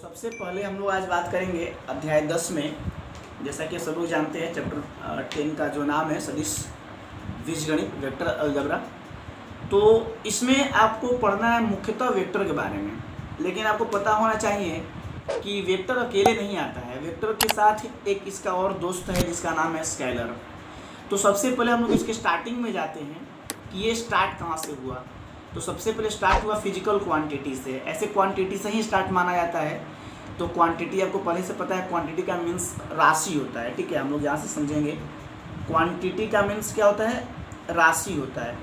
सबसे पहले हम लोग आज बात करेंगे अध्याय 10 में। जैसा कि सब लोग जानते हैं चैप्टर 10 का जो नाम है सदिश बीजगणित वेक्टर अलजेब्रा। तो इसमें आपको पढ़ना है मुख्यतः वेक्टर के बारे में, लेकिन आपको पता होना चाहिए कि वेक्टर अकेले नहीं आता है, वेक्टर के साथ एक इसका और दोस्त है जिसका नाम है स्केलर। तो सबसे पहले हम लोग इसके स्टार्टिंग में जाते हैं कि ये स्टार्ट कहाँ से हुआ। तो सबसे पहले स्टार्ट हुआ फिजिकल क्वांटिटी से। ऐसे क्वांटिटी से ही स्टार्ट माना जाता है। तो क्वांटिटी आपको पहले से पता है, क्वांटिटी का मीन्स राशि होता है। ठीक है, हम लोग यहाँ से समझेंगे क्वांटिटी का मीन्स क्या होता है, राशि होता है।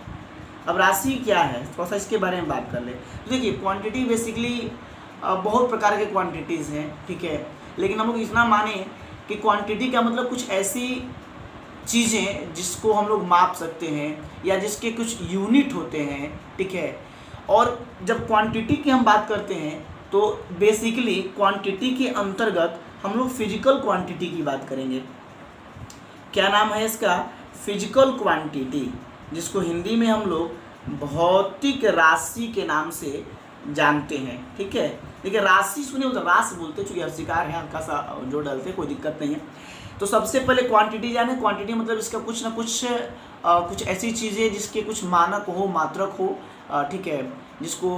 अब राशि क्या है, थोड़ा सा इसके बारे में बात कर ले। तो देखिए क्वांटिटी बेसिकली बहुत प्रकार के क्वांटिटीज़ हैं, ठीक है, लेकिन हम लोग इतना माने कि क्वांटिटी का मतलब कुछ ऐसी चीज़ें जिसको हम लोग माप सकते हैं या जिसके कुछ यूनिट होते हैं, ठीक है। और जब क्वांटिटी की हम बात करते हैं तो बेसिकली क्वांटिटी के अंतर्गत हम लोग फिजिकल क्वांटिटी की बात करेंगे। क्या नाम है इसका, फिजिकल क्वांटिटी, जिसको हिंदी में हम लोग भौतिक राशि के नाम से जानते हैं। ठीक है, देखिए राशि सुने मतलब रास बोलते, चूँकि हर्षिकार है हल्का सा जो डालते, कोई दिक्कत नहीं है। तो सबसे पहले क्वांटिटी जाने, क्वांटिटी मतलब इसका कुछ ना कुछ ऐसी चीज़ें जिसके कुछ मानक हो, मात्रक हो, ठीक है, जिसको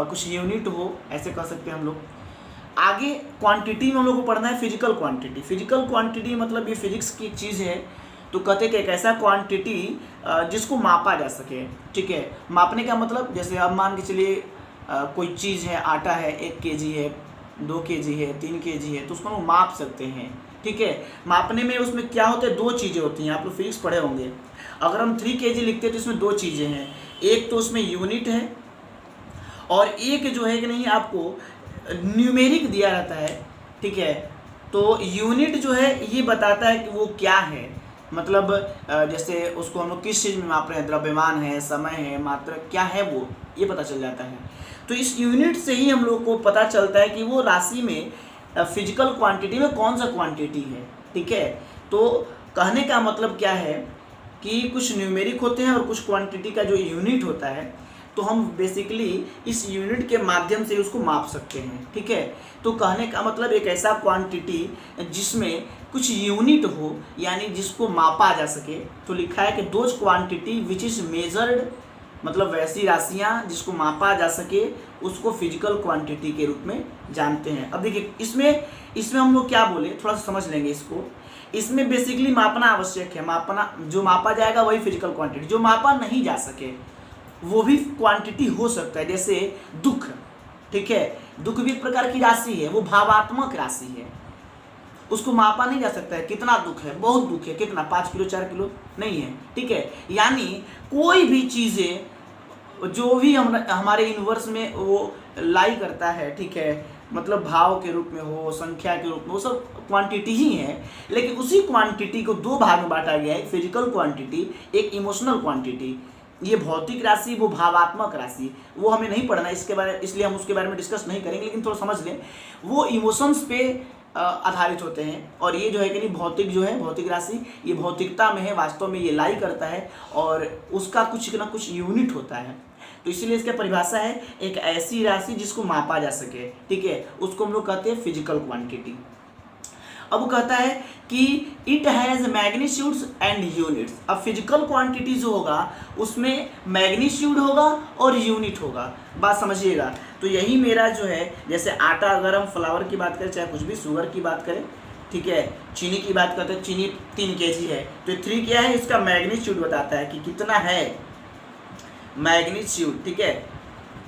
कुछ यूनिट हो, ऐसे कह सकते हैं हम लोग। आगे क्वांटिटी में हम लोग को पढ़ना है फिजिकल क्वांटिटी। फिजिकल क्वांटिटी मतलब ये फिजिक्स की चीज़ है। तो कहते कि एक ऐसा क्वांटिटी जिसको मापा जा सके। ठीक है, मापने का मतलब जैसे अब मान के चलिए कोई चीज़ है, आटा है 1 kg है, 2 kg है, 3 kg है, तो उसको हम माप सकते हैं। ठीक है, मापने में उसमें क्या होता है, 2 चीज़ें होती हैं, आप लोग फिजिक्स पढ़े होंगे। अगर हम 3 kg लिखते हैं तो इसमें 2 चीज़ें हैं, एक तो उसमें यूनिट है और एक जो है कि नहीं आपको न्यूमेरिक दिया रहता है। ठीक है, तो यूनिट जो है ये बताता है कि वो क्या है, मतलब जैसे उसको हम लोग किस चीज़ में माप रहे हैं, द्रव्यमान है, समय है, मात्रा क्या है, वो ये पता चल जाता है। तो इस यूनिट से ही हम लोग को पता चलता है कि वो राशि में फिजिकल क्वांटिटी में कौन सा क्वांटिटी है। ठीक है, तो कहने का मतलब क्या है कि कुछ न्यूमेरिक होते हैं और कुछ क्वांटिटी का जो यूनिट होता है, तो हम बेसिकली इस यूनिट के माध्यम से उसको माप सकते हैं। ठीक है, तो कहने का मतलब एक ऐसा क्वांटिटी जिसमें कुछ यूनिट हो, यानी जिसको मापा जा सके। तो लिखा है कि those quantity which is measured, मतलब वैसी राशियाँ जिसको मापा जा सके उसको फिजिकल क्वांटिटी के रूप में जानते हैं। अब देखिए इसमें हम लोग क्या बोले, थोड़ा सा समझ लेंगे इसको। इसमें बेसिकली मापना आवश्यक है, मापना जो मापा जाएगा वही फिजिकल क्वांटिटी, जो मापा नहीं जा सके वो भी क्वांटिटी हो सकता है। जैसे दुख, ठीक है, दुख भी एक प्रकार की राशि है, वो भावात्मक राशि है, उसको मापा नहीं जा सकता है। कितना दुख है, बहुत दुख है, कितना 5 किलो 4 किलो नहीं है। ठीक है, यानी कोई भी चीज़ें जो भी हमारे यूनिवर्स में वो लाई करता है, ठीक है, मतलब भाव के रूप में हो, संख्या के रूप में, वो सब क्वांटिटी ही है। लेकिन उसी क्वांटिटी को 2 भाग में बांटा गया है, एक फिजिकल क्वांटिटी, एक इमोशनल क्वांटिटी। ये भौतिक राशि, वो भावात्मक राशि, वो हमें नहीं पढ़ना इसके बारे, इसलिए हम उसके बारे में डिस्कस नहीं करेंगे, लेकिन थोड़ा समझ लें वो इमोशंस पे आधारित होते हैं। और ये जो है कि नहीं भौतिक जो है, भौतिक राशि ये भौतिकता में है, वास्तव में ये लाई करता है और उसका कुछ ना कुछ यूनिट होता है। तो इसीलिए इसका परिभाषा है एक ऐसी राशि जिसको मापा जा सके। ठीक है, उसको हम लोग कहते हैं फिजिकल क्वांटिटी। अब वो कहता है कि it has magnitudes and units. अब फिजिकल क्वांटिटी जो होगा उसमें मैग्नीट्यूड होगा और यूनिट होगा, बात समझिएगा। तो यही मेरा जो है, जैसे आटा, अगर हम फ्लावर की बात करें, चाहे कुछ भी, शुगर की बात करें, ठीक है, चीनी की बात करते हैं, चीनी 3 kg है, तो 3 क्या है, इसका मैग्नीट्यूड बताता है कि कितना है, मैग्नीट्यूड। ठीक है,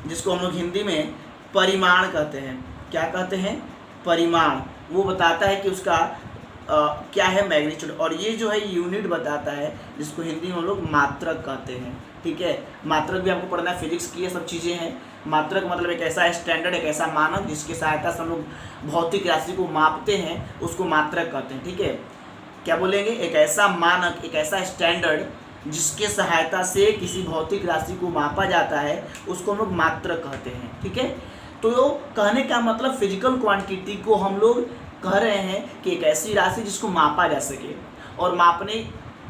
जिसको हम लोग हिंदी में परिमाण कहते हैं। क्या कहते हैं, परिमाण, वो बताता है कि उसका क्या है, मैग्नीट्यूड। और ये जो है यूनिट बताता है, जिसको हिंदी में हम लोग मात्रक कहते हैं। ठीक है, मात्रक भी आपको पढ़ना है, फिजिक्स की ये सब चीज़ें हैं। मात्रक मतलब एक ऐसा स्टैंडर्ड, एक ऐसा मानक जिसकी सहायता से हम लोग भौतिक राशि को मापते हैं, उसको मात्रक कहते हैं। ठीक है, क्या बोलेंगे, एक ऐसा मानक, एक ऐसा स्टैंडर्ड जिसके सहायता से किसी भौतिक राशि को मापा जाता है, उसको हम लोग मात्रक कहते हैं। ठीक है, तो कहने का मतलब फिजिकल क्वांटिटी को हम लोग कह रहे हैं कि एक ऐसी राशि जिसको मापा जा सके, और मापने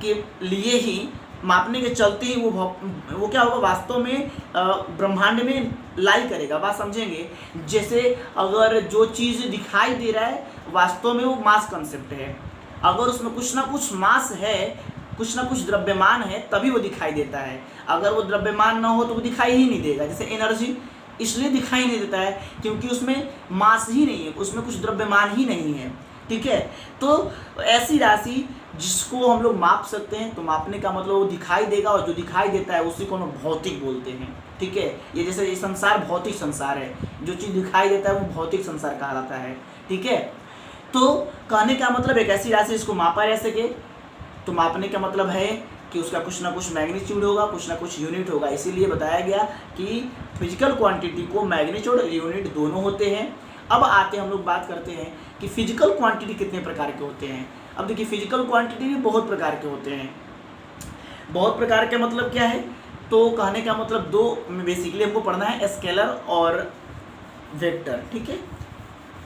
के लिए ही मापने के चलते ही वो क्या होगा, वास्तव में ब्रह्मांड में लाई करेगा। बात समझेंगे, जैसे अगर जो चीज़ दिखाई दे रहा है वास्तव में वो मास कंसेप्ट है, अगर उसमें कुछ ना कुछ मास है, कुछ ना कुछ द्रव्यमान है, तभी वो दिखाई देता है। अगर वो द्रव्यमान ना हो तो वो दिखाई ही नहीं देगा। जैसे एनर्जी इसलिए दिखाई नहीं देता है क्योंकि उसमें मास ही नहीं है, उसमें कुछ द्रव्यमान ही नहीं है। ठीक है, तो ऐसी राशि जिसको हम लोग माप सकते हैं, तो मापने का मतलब वो दिखाई देगा, और जो दिखाई देता है उसी को हम भौतिक बोलते हैं। ठीक है, ये जैसे ये संसार भौतिक संसार है, जो चीज़ दिखाई देता है वो भौतिक संसार कहलाता है। ठीक है, तो कहने का मतलब एक ऐसी राशि जिसको मापा जा सके, तो मापने का मतलब है कि उसका कुछ ना कुछ मैग्नीट्यूड होगा, कुछ ना कुछ यूनिट होगा। इसीलिए बताया गया कि फिजिकल क्वांटिटी को मैग्नीट्यूड और यूनिट दोनों होते हैं। अब आते हम लोग बात करते हैं कि फिजिकल क्वांटिटी कितने प्रकार के होते हैं। अब देखिए, फिजिकल क्वांटिटी भी बहुत प्रकार के होते हैं। बहुत प्रकार के मतलब क्या है, तो कहने का मतलब दो बेसिकली हमको पढ़ना है, स्केलर और वेक्टर। ठीक है,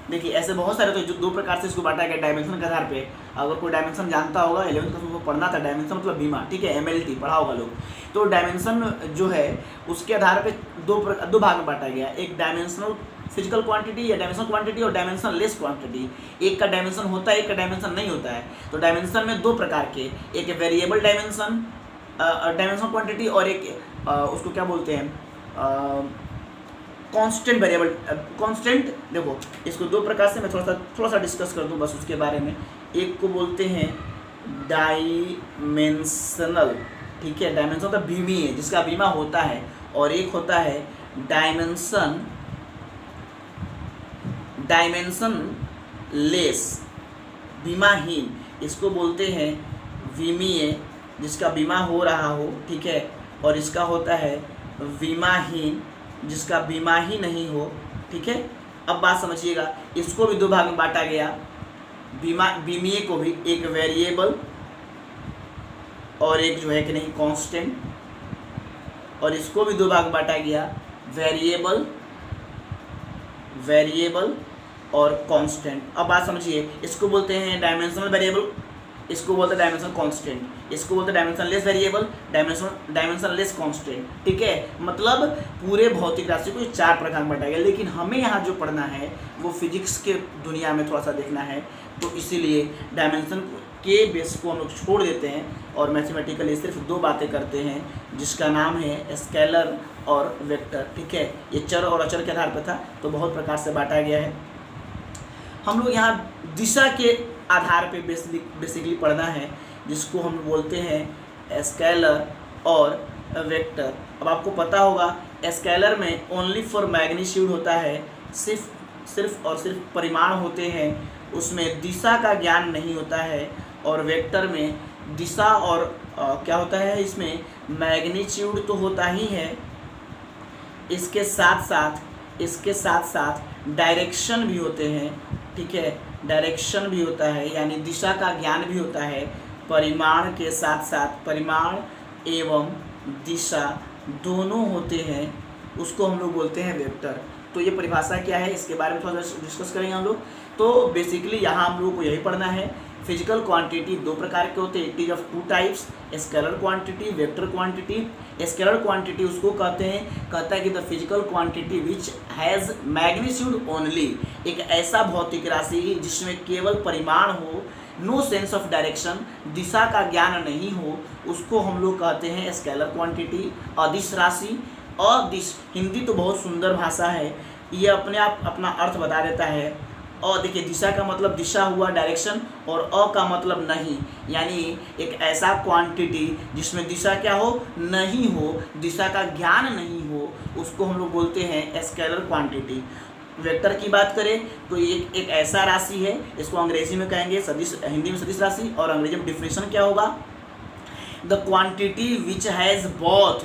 देखिए ऐसे बहुत सारे, तो जो दो प्रकार से इसको बांटा गया डायमेंशन के आधार पे। अगर कोई डायमेंशन जानता होगा, 11वीं क्लास में पढ़ना था, डायमेंशन मतलब बीमा। ठीक है, MLT पढ़ा होगा लोग। तो डायमेंशन जो है उसके आधार पे दो भाग में बांटा गया, एक डायमेंशनल फिजिकल क्वांटिटी या डायमेंशनल क्वांटिटी और डायमेंशन लेस क्वांटिटी। एक का डायमेंशन होता है, एक का डायमेंशन नहीं होता है। तो डायमेंशन में दो प्रकार के, एक वेरिएबल डायमेंशन क्वांटिटी, और एक उसको क्या बोलते हैं, कांस्टेंट वेरिएबल कांस्टेंट। देखो, इसको दो प्रकार से मैं थोड़ा सा डिस्कस कर दूं बस उसके बारे में। एक को बोलते हैं डायमेंशनल। ठीक है, डायमेंशन मतलब बीमीय, जिसका बीमा होता है, और एक होता है डायमेंशन लेस, बीमाहीन। इसको बोलते हैं विमीय, जिसका बीमा हो रहा हो। ठीक है, और इसका होता है बीमाहीन, जिसका बीमा ही नहीं हो। ठीक है, अब बात समझिएगा, इसको भी दो भाग में बांटा गया। बीमीय को भी एक वेरिएबल और एक जो है कि नहीं कांस्टेंट, और इसको भी दो भाग में बांटा गया, वेरिएबल और कांस्टेंट। अब बात समझिए, इसको बोलते हैं डायमेंशनल वेरिएबल, इसको बोलते हैं डायमेंशन कांस्टेंट, इसको बोलते हैं dimension less variable, dimension less constant. ठीक है, मतलब पूरे भौतिक राशि को चार प्रकार में बांटा गया। लेकिन हमें यहाँ जो पढ़ना है वो फिजिक्स के दुनिया में थोड़ा सा देखना है, तो इसीलिए डायमेंशन के बेस को हम लोग छोड़ देते हैं और मैथमेटिकली सिर्फ दो बातें करते हैं, जिसका नाम है स्केलर और वेक्टर। ठीक है, ये चर और अचर के आधार पर था, तो बहुत प्रकार से बांटा गया है। हम लोग यहाँ दिशा के आधार पे बेसिकली पढ़ना है, जिसको हम बोलते हैं स्केलर और वेक्टर। अब आपको पता होगा, स्केलर में ओनली फॉर मैग्नीट्यूड होता है, सिर्फ और सिर्फ परिमाण होते हैं, उसमें दिशा का ज्ञान नहीं होता है। और वेक्टर में दिशा और क्या होता है, इसमें मैग्नीट्यूड तो होता ही है, इसके साथ साथ डायरेक्शन भी होते हैं। ठीक है, डायरेक्शन भी होता है, यानी दिशा का ज्ञान भी होता है। परिमाण के साथ साथ परिमाण एवं दिशा दोनों होते हैं, उसको हम लोग बोलते हैं वेक्टर। तो ये परिभाषा क्या है, इसके बारे में थोड़ा सा डिस्कस करेंगे हम लोग। तो बेसिकली यहाँ हम लोग को यही पढ़ना है, फिजिकल क्वांटिटी दो प्रकार के होते हैं, it is of two types, scalar quantity, vector quantity. Scalar quantity उसको कहता है कि the physical quantity which has magnitude only, एक ऐसा भौतिक राशि जिसमें केवल परिमाण हो, नो सेंस ऑफ डायरेक्शन, दिशा का ज्ञान नहीं हो, उसको हम लोग कहते हैं स्केलर क्वांटिटी। अदिश राशि, अदिश, हिंदी तो बहुत सुंदर भाषा है, ये अपने आप अपना अर्थ बता देता है। और देखिए, दिशा का मतलब दिशा हुआ डायरेक्शन, और अ का मतलब नहीं, यानी एक ऐसा क्वांटिटी जिसमें दिशा क्या हो, नहीं हो, दिशा का ज्ञान नहीं हो, उसको हम लोग बोलते हैं स्केलर क्वांटिटी। वेक्टर की बात करें तो ये एक ऐसा राशि है, इसको अंग्रेजी में कहेंगे सदिश, हिंदी में सदिश राशि, और अंग्रेजी में डिफिनेशन क्या होगा, the quantity which has both,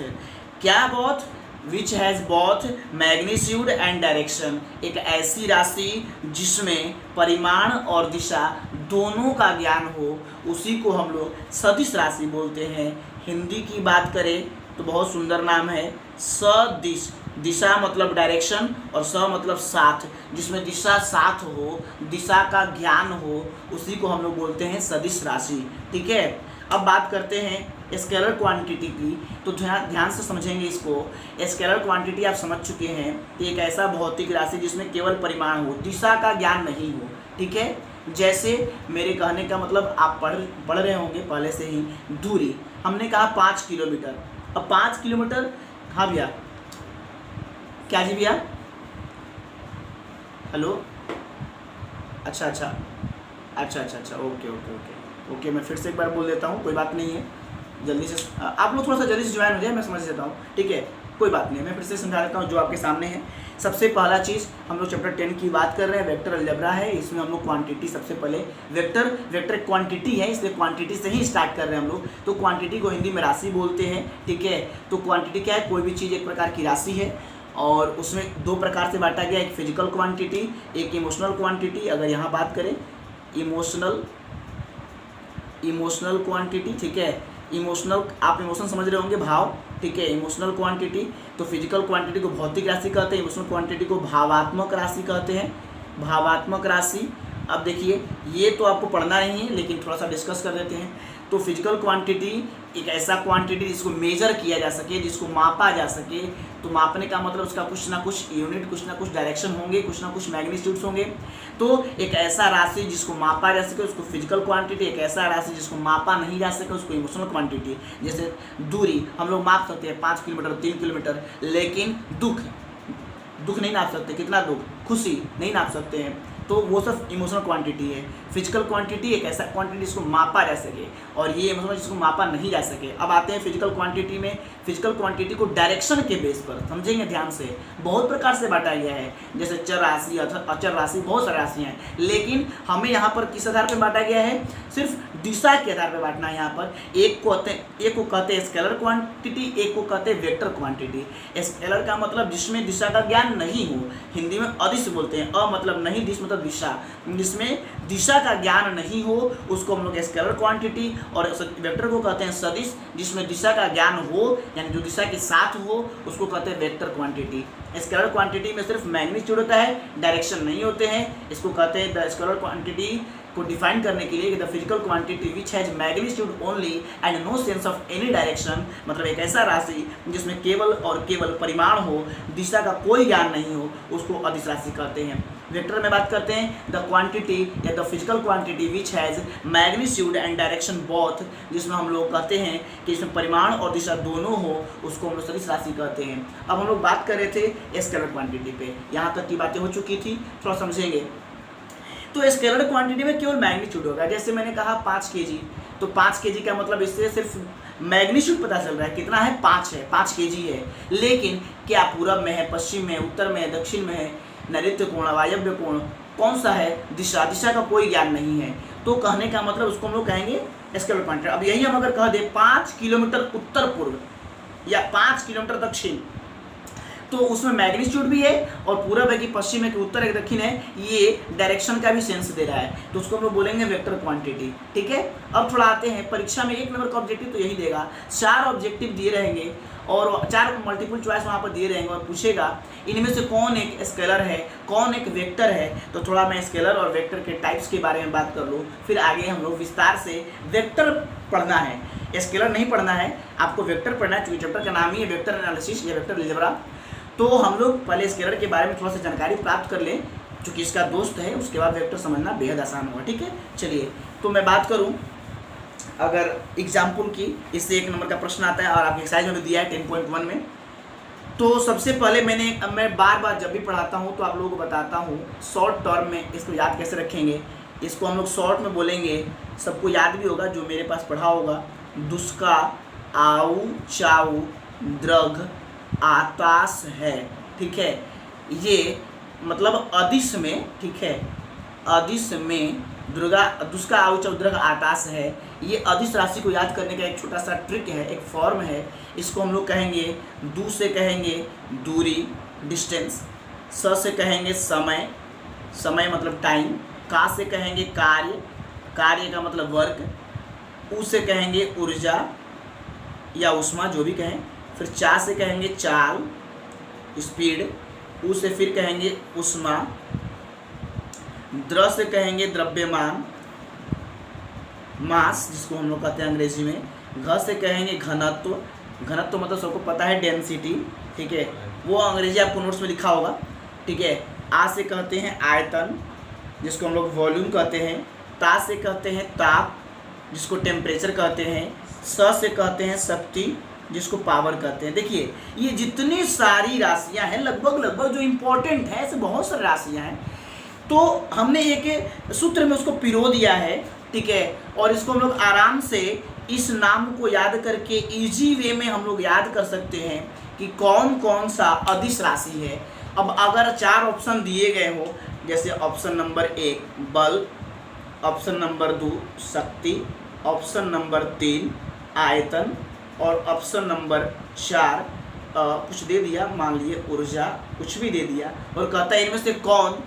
क्या both, which has both magnitude and direction, एक ऐसी राशि जिसमें परिमाण और दिशा दोनों का ज्ञान हो, उसी को हम लोग सदिश राशि बोलते हैं। हिंदी की बात करें तो बहुत सुंदर नाम है सदिश, दिशा मतलब डायरेक्शन और स मतलब साथ, जिसमें दिशा साथ हो, दिशा का ज्ञान हो, उसी को हम लोग बोलते हैं सदिश राशि। ठीक है, अब बात करते हैं स्केलर क्वांटिटी की, तो ध्यान से समझेंगे इसको। स्केलर क्वांटिटी आप समझ चुके हैं कि एक ऐसा भौतिक राशि जिसमें केवल परिमाण हो, दिशा का ज्ञान नहीं हो, ठीक है। जैसे मेरे कहने का मतलब आप पढ़ रहे होंगे पहले से ही, दूरी हमने कहा 5 किलोमीटर। अब 5 किलोमीटर, हाँ भैया, क्या जी भैया, हेलो, अच्छा, ओके, मैं फिर से एक बार बोल देता हूँ, कोई बात नहीं है, जल्दी से आप लोग थोड़ा सा जल्दी से ज्वाइन हो जाए, मैं समझ देता हूँ, ठीक है, कोई बात नहीं है। मैं फिर से समझा देता हूँ जो आपके सामने है। सबसे पहला चीज़ हम लोग चैप्टर 10 की बात कर रहे हैं, वेक्टर अलजेब्रा है। इसमें हम लोग क्वांटिटी, सबसे पहले वेक्टर क्वांटिटी है, इसलिए क्वांटिटी से ही स्टार्ट कर रहे हैं हम लोग। तो क्वांटिटी को हिंदी में राशि बोलते हैं, ठीक है। तो क्वांटिटी क्या है, कोई भी चीज़ एक प्रकार की राशि है, और उसमें दो प्रकार से बांटा गया, एक फिजिकल क्वांटिटी, एक इमोशनल क्वांटिटी। अगर यहाँ बात करें इमोशनल क्वांटिटी, ठीक है, इमोशनल, आप इमोशन समझ रहे होंगे, भाव, ठीक है, इमोशनल क्वांटिटी। तो फिजिकल क्वांटिटी को भौतिक राशि कहते हैं, इमोशनल क्वांटिटी को भावात्मक राशि कहते हैं, भावात्मक राशि। अब देखिए, ये तो आपको पढ़ना नहीं है, लेकिन थोड़ा सा डिस्कस कर देते हैं। तो फिजिकल क्वांटिटी एक ऐसा क्वांटिटी जिसको मेजर किया जा सके, जिसको मापा जा सके। तो मापने का मतलब उसका कुछ ना कुछ यूनिट, कुछ ना कुछ डायरेक्शन होंगे, कुछ ना कुछ मैग्नीट्यूड्स होंगे। तो एक ऐसा राशि जिसको मापा जा सके उसको फिजिकल क्वांटिटी, एक ऐसा राशि जिसको मापा नहीं जा सके उसको इमोशनल क्वांटिटी। जैसे दूरी हम लोग माप सकते हैं 5 किलोमीटर, 3 किलोमीटर, लेकिन दुख नहीं नाप सकते। कितना दुख, खुशी नहीं नाप सकते हैं, तो वो सब इमोशनल क्वांटिटी है। फिजिकल क्वांटिटी एक ऐसा क्वांटिटी जिसको मापा जा सके, और ये इमोशनल जिसको मापा नहीं जा सके। अब आते हैं फिजिकल क्वांटिटी में। फिजिकल क्वांटिटी को डायरेक्शन के बेस पर समझेंगे ध्यान से, बहुत प्रकार से बांटा गया है, जैसे चर राशि, अचर राशि, बहुत सारी राशियाँ हैं। लेकिन हमें यहाँ पर किस आधार पर बांटा गया है, सिर्फ दिशा के आधार पर बांटना है। यहाँ पर एक को कहते हैं स्केलर क्वांटिटी, एक को कहते हैं वेक्टर क्वांटिटी। स्केलर का मतलब जिसमें दिशा का ज्ञान नहीं हो, हिंदी में अदिश बोलते हैं, अ मतलब नहीं, दिश मतलब दिशा, जिसमें दिशा का ज्ञान नहीं हो उसको हम लोग स्केलर क्वांटिटी, और वेक्टर को कहते हैं सदिश, जिसमें दिशा का ज्ञान हो, यानी जो दिशा के साथ हो उसको कहते हैं वेक्टर क्वांटिटी। स्केलर क्वांटिटी में सिर्फ मैग्नीट्यूड होता है, डायरेक्शन नहीं होते हैं। इसको कहते हैं द स्केलर क्वांटिटी को डिफाइन करने के लिए, the physical quantity which has magnitude only and no sense of any direction, मतलब एक ऐसा राशि जिसमें केवल और केवल परिमाण हो, दिशा का कोई ज्ञान नहीं हो, उसको अदिश राशि कहते हैं। वेक्टर में बात करते हैं द क्वांटिटी या the physical quantity which has magnitude and direction both, जिसमें हम लोग कहते हैं कि इसमें परिमाण और दिशा दोनों हो, उसको हम लोग सदिश राशि कहते हैं। अब हम लोग बात कर रहे थे स्केलर क्वांटिटी पे, यहाँ तक की बातें हो चुकी थी, थोड़ा समझेंगे। तो स्केलर क्वांटिटी में केवल मैग्नीट्यूड होगा। जैसे मैंने कहा 5 kg, तो 5 kg का मतलब इससे सिर्फ मैग्नीट्यूड पता चल रहा है, कितना है, 5 kg है। लेकिन क्या पूरब में है, पश्चिम में है, उत्तर में है, दक्षिण में है, नैऋत्य कोण, वायव्य कोण, कौन सा है, दिशा का कोई ज्ञान नहीं है। तो कहने का मतलब उसको हम लोग कहेंगे स्केलर क्वांटिटी। अब यही हम अगर कह दें 5 किलोमीटर उत्तर पूर्व या 5 किलोमीटर दक्षिण, तो उसमें मैग्नीट्यूड भी है, और पूरब है कि पश्चिम है कि उत्तर है कि दक्षिण है, ये डायरेक्शन का भी सेंस दे रहा है, तो उसको हम लोग बोलेंगे वेक्टर क्वांटिटी, ठीक है। अब थोड़ा आते हैं, परीक्षा में 1 नंबर का ऑब्जेक्टिव तो यही देगा, 4 ऑब्जेक्टिव दिए रहेंगे और 4 मल्टीपल चॉइस वहाँ पर दिए रहेंगे, और पूछेगा इनमें से कौन एक स्केलर है, कौन एक वेक्टर है। तो थोड़ा मैं स्केलर और वेक्टर के टाइप्स के बारे में बात कर लूँ, फिर आगे हम लोग विस्तार से वेक्टर पढ़ना है, स्केलर नहीं पढ़ना है, आपको वेक्टर पढ़ना है, क्योंकि चैप्टर का नाम ही है वेक्टर एनालिसिस या वेक्टर अलजेब्रा। तो हम लोग पहले स्केलर के बारे में थोड़ा सा जानकारी प्राप्त कर लें, चूँकि इसका दोस्त है, उसके बाद वेक्टर समझना बेहद आसान होगा, ठीक है। चलिए, तो मैं बात करूं अगर एग्जाम्पल की, इससे 1 नंबर का प्रश्न आता है और आपके एक्सरसाइज में भी दिया है 10.1 में। तो सबसे पहले मैं बार जब भी पढ़ाता हूं तो आप लोगों को बताता हूं शॉर्ट टर्म में इसको याद कैसे रखेंगे। इसको हम लोग शॉर्ट में बोलेंगे, सबको याद भी होगा जो मेरे पास पढ़ा होगा, दुष्का आऊ चाऊ द्रघ आताश है, ठीक है। ये मतलब अदिश में, ठीक है, अदिश में दुष्का आऊ चाऊ द्रघ आताश है। ये अदिश राशि को याद करने का एक छोटा सा ट्रिक है, एक फॉर्म है। इसको हम लोग कहेंगे, दू से कहेंगे दूरी, डिस्टेंस, स से कहेंगे समय, समय मतलब टाइम, का से कहेंगे कार्य, कार्य का मतलब वर्क, उ से कहेंगे ऊर्जा या उष्मा, जो भी कहें, फिर चा से कहेंगे चाल, स्पीड, उ से फिर कहेंगे उष्मा, द्र से कहेंगे द्रव्यमान, मास जिसको हम लोग कहते हैं अंग्रेजी में, घ से कहेंगे घनत्व, घनत्व मतलब सबको पता है डेंसिटी, ठीक है, वो अंग्रेजी आपको नोट्स में लिखा होगा, ठीक है। आ से कहते हैं आयतन, जिसको हम लोग वॉल्यूम कहते हैं। ता से कहते हैं ताप, जिसको टेम्परेचर कहते हैं। स से कहते हैं शक्ति, जिसको पावर कहते हैं। देखिए ये जितनी सारी राशियां हैं लगभग जो इम्पोर्टेंट है, ऐसे बहुत सारी राशियां हैं, तो हमने एक सूत्र में उसको पिरो दिया है, ठीक है। और इसको हम लोग आराम से इस नाम को याद करके इजी वे में हम लोग याद कर सकते हैं कि कौन कौन सा अदिश राशि है। अब अगर 4 ऑप्शन दिए गए हो, जैसे ऑप्शन नंबर 1 बल, ऑप्शन नंबर 2 शक्ति, ऑप्शन नंबर 3 आयतन और ऑप्शन नंबर 4 कुछ दे दिया, मान लिए ऊर्जा, कुछ भी दे दिया, और कहता है इनमें से कौन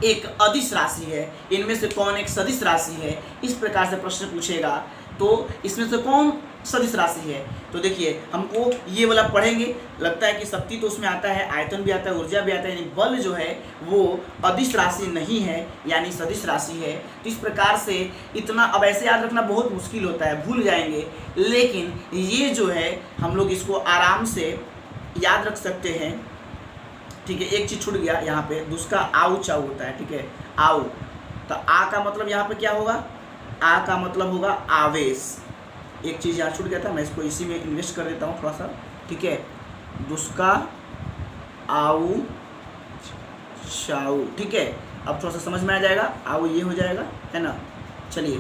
एक अदिश राशि है, इनमें से कौन एक सदिश राशि है। इस प्रकार से प्रश्न पूछेगा तो इसमें से कौन सदिश राशि है। तो देखिए हमको ये वाला पढ़ेंगे, लगता है कि शक्ति तो उसमें आता है, आयतन भी आता है, ऊर्जा भी आता है, यानी बल जो है वो अदिश राशि नहीं है, यानी सदिश राशि है। तो इस प्रकार से इतना, अब ऐसे याद रखना बहुत मुश्किल होता है, भूल जाएंगे, लेकिन ये जो है हम लोग इसको आराम से याद रख सकते हैं, ठीक है। एक चीज़ छूट गया यहाँ पे, दूसरा आउ चाउ होता है, ठीक है, आउ। तो आ का मतलब यहाँ पे क्या होगा, आ का मतलब होगा आवेश। एक चीज़ यहाँ छूट गया था, मैं इसको इसी में इन्वेस्ट कर देता हूँ थोड़ा सा, ठीक है। दुस्का आउ शाउ, ठीक है। अब थोड़ा सा समझ में आ जाएगा, आउ ये हो जाएगा, है ना। चलिए,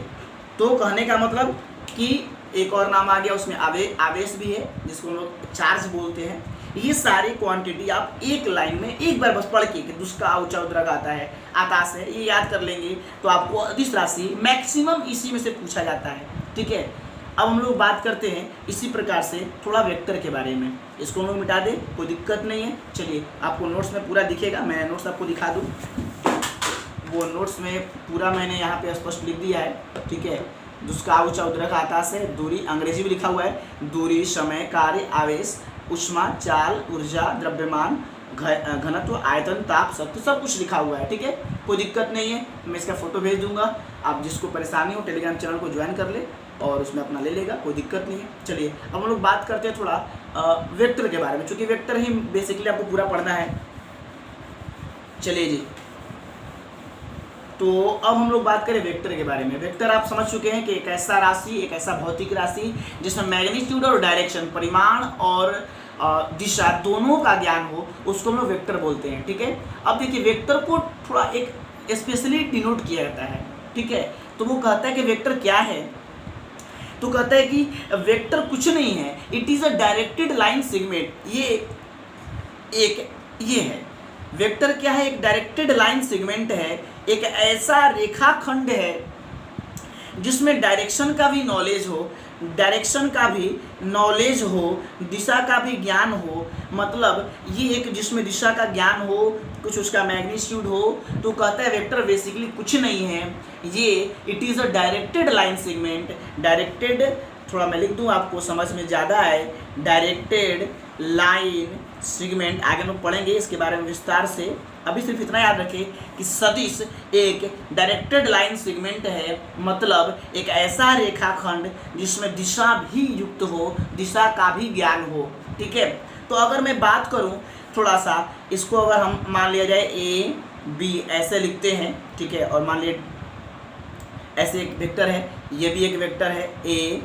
तो कहने का मतलब कि एक और नाम आ गया उसमें आवेश भी है, जिसको हम लोग चार्ज बोलते हैं। ये सारी क्वांटिटी आप एक लाइन में एक बार बस पढ़ के कि दुष्का आउचा उद्रक आता है, आकाश है, ये याद कर लेंगे तो आपको अदिश राशि मैक्सिमम इसी में से पूछा जाता है, ठीक है। अब हम लोग बात करते हैं इसी प्रकार से थोड़ा वेक्टर के बारे में, इसको हम लोग मिटा दें, कोई दिक्कत नहीं है। चलिए, आपको नोट्स में पूरा दिखेगा, मैं नोट्स आपको दिखा दूँ, वो नोट्स में पूरा मैंने यहाँ पे स्पष्ट लिख दिया है, ठीक है। दुष्का आउचा उद्रक आकाश है, दूरी अंग्रेजी में लिखा हुआ है, दूरी, समय, कार्य, आवेश, ऊष्मा, चाल, ऊर्जा, द्रव्यमान, घनत्व, आयतन, ताप, शक्ति, सब कुछ लिखा हुआ है, ठीक है। कोई दिक्कत नहीं है, मैं इसका फोटो भेज दूंगा, आप जिसको परेशानी हो टेलीग्राम चैनल को ज्वाइन कर ले और उसमें अपना ले लेगा, कोई दिक्कत नहीं है। चलिए, अब हम लोग बात करते हैं थोड़ा वेक्टर के बारे में, क्योंकि वेक्टर ही बेसिकली आपको पूरा पढ़ना है। चलिए जी, तो अब हम लोग बात करें वेक्टर के बारे में। वेक्टर आप समझ चुके हैं कि एक ऐसा राशि, एक ऐसा भौतिक राशि जिसमें मैग्नीट्यूड और डायरेक्शन, परिमाण और दिशा दोनों का ज्ञान हो, उसको हम लोग वेक्टर बोलते हैं, ठीक है। अब देखिए, वेक्टर को थोड़ा एक स्पेशली डिनोट किया जाता है, ठीक है। तो वो कहता है कि वेक्टर क्या है, तो कहता है कि वेक्टर कुछ नहीं है, it is a directed line segment. ये है वेक्टर, क्या है, एक डायरेक्टेड लाइन सेगमेंट है, एक ऐसा रेखाखंड है जिसमें डायरेक्शन का भी नॉलेज हो, दिशा का भी ज्ञान हो, मतलब ये एक जिसमें दिशा का ज्ञान हो, कुछ उसका मैग्नीट्यूड हो। तो कहता है वेक्टर बेसिकली कुछ नहीं है, ये it is a directed line segment. Directed, थोड़ा मैं लिख दूँ आपको समझ में ज़्यादा आए, डायरेक्टेड लाइन सेगमेंट, आगे हम पढ़ेंगे इसके बारे में विस्तार से। अभी सिर्फ इतना याद रखें कि सदिश एक डायरेक्टेड लाइन सेगमेंट है, मतलब एक ऐसा रेखाखंड जिसमें दिशा भी युक्त हो, दिशा का भी ज्ञान हो, ठीक है। तो अगर मैं बात करूं थोड़ा सा, इसको अगर हम मान लिया जाए ए बी ऐसे लिखते हैं, ठीक है, और मान लिए ऐसे एक वेक्टर है, ये भी एक वेक्टर है ए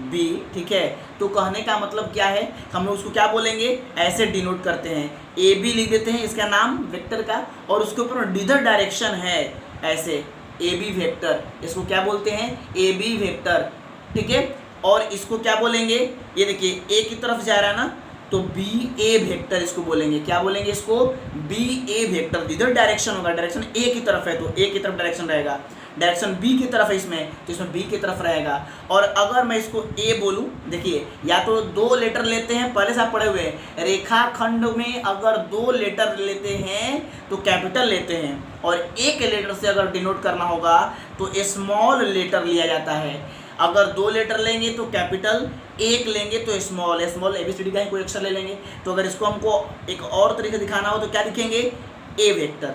बी, ठीक है। तो कहने का मतलब क्या है, हम लोग उसको क्या बोलेंगे, ऐसे डिनोट करते हैं, ए बी लिख देते हैं इसका नाम वेक्टर का, और उसके ऊपर डिदर डायरेक्शन है, ऐसे ए बी वेक्टर, इसको क्या बोलते हैं, ए बी वेक्टर, ठीक है। और इसको क्या बोलेंगे, ये देखिए ए की तरफ जा रहा है ना, तो बी ए वेक्टर इसको बोलेंगे, क्या बोलेंगे इसको, बी ए वेक्टर। जिधर डायरेक्शन होगा, डायरेक्शन ए की तरफ है तो ए की तरफ डायरेक्शन रहेगा, डायरेक्शन बी की तरफ है इसमें तो इसमें बी की तरफ रहेगा। और अगर मैं इसको ए बोलूँ, देखिए या तो 2 लेटर लेते हैं, पहले से आप पढ़े हुए हैं, रेखाखंड में अगर 2 लेटर लेते हैं तो कैपिटल लेते हैं, और एक लेटर से अगर डिनोट करना होगा तो स्मॉल लेटर लिया जाता है। अगर 2 लेटर लेंगे तो कैपिटल, एक लेंगे तो स्मॉल ABCD का ही कोई अक्षर ले लेंगे। तो अगर इसको हमको एक और तरीके दिखाना हो तो क्या दिखेंगे, ए वेक्टर।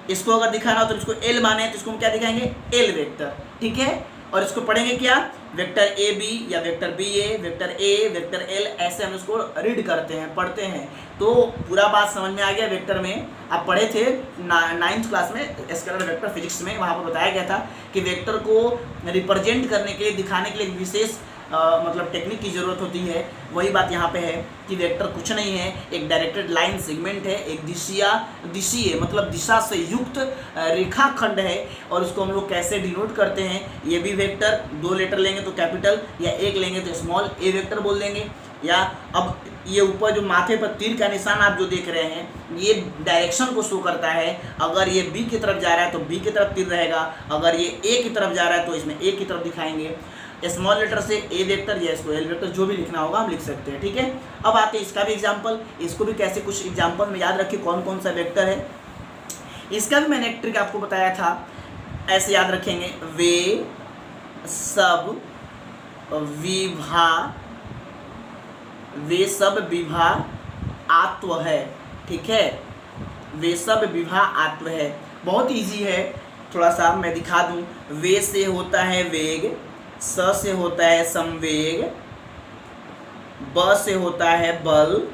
इसको अगर दिखाना हो तो इसको एल माने तो इसको हम क्या दिखाएंगे, एल वेक्टर, ठीक है। और इसको पढ़ेंगे क्या, वेक्टर ए बी या vector B A, vector A, vector L, ऐसे हम इसको रीड करते हैं, पढ़ते हैं। तो पूरा बात समझ में आ गया। वेक्टर में आप पढ़े थे 9th क्लास में स्केलर वेक्टर फिजिक्स में, वहाँ पर बताया गया था कि वेक्टर को रिप्रेजेंट करने के लिए, दिखाने के लिए विशेष मतलब टेक्निक की ज़रूरत होती है। वही बात यहाँ पे है कि वेक्टर कुछ नहीं है, एक डायरेक्टेड लाइन सेगमेंट है, एक दिशीय मतलब दिशा से युक्त रेखाखंड है। और उसको हम लोग कैसे डिनोट करते हैं, ये भी वेक्टर 2 लेटर लेंगे तो कैपिटल, या 1 लेंगे तो स्मॉल ए वेक्टर बोल देंगे। या अब ये ऊपर जो माथे पर तीर का निशान आप जो देख रहे हैं, ये डायरेक्शन को शो करता है। अगर ये बी की तरफ जा रहा है तो बी की तरफ तीर रहेगा, अगर ये ए की तरफ जा रहा है तो इसमें ए की तरफ दिखाएंगे। स्मॉल लेटर से ए वेक्टर या इसको एल वेक्टर जो भी लिखना होगा हम लिख सकते हैं, ठीक है। अब आते हैं इसका भी एग्जाम्पल, इसको भी कैसे कुछ एग्जाम्पल में याद रखिए कौन कौन सा वेक्टर है। इसका भी मैंने एक ट्रिक आपको बताया था, ऐसे याद रखेंगे, वे सब विभा आत्व है, ठीक है। वे सब विभा आत्व है, बहुत इजी है, थोड़ा सा मैं दिखा दूं। वे से होता है वेग, स से होता है संवेग, ब से होता है बल,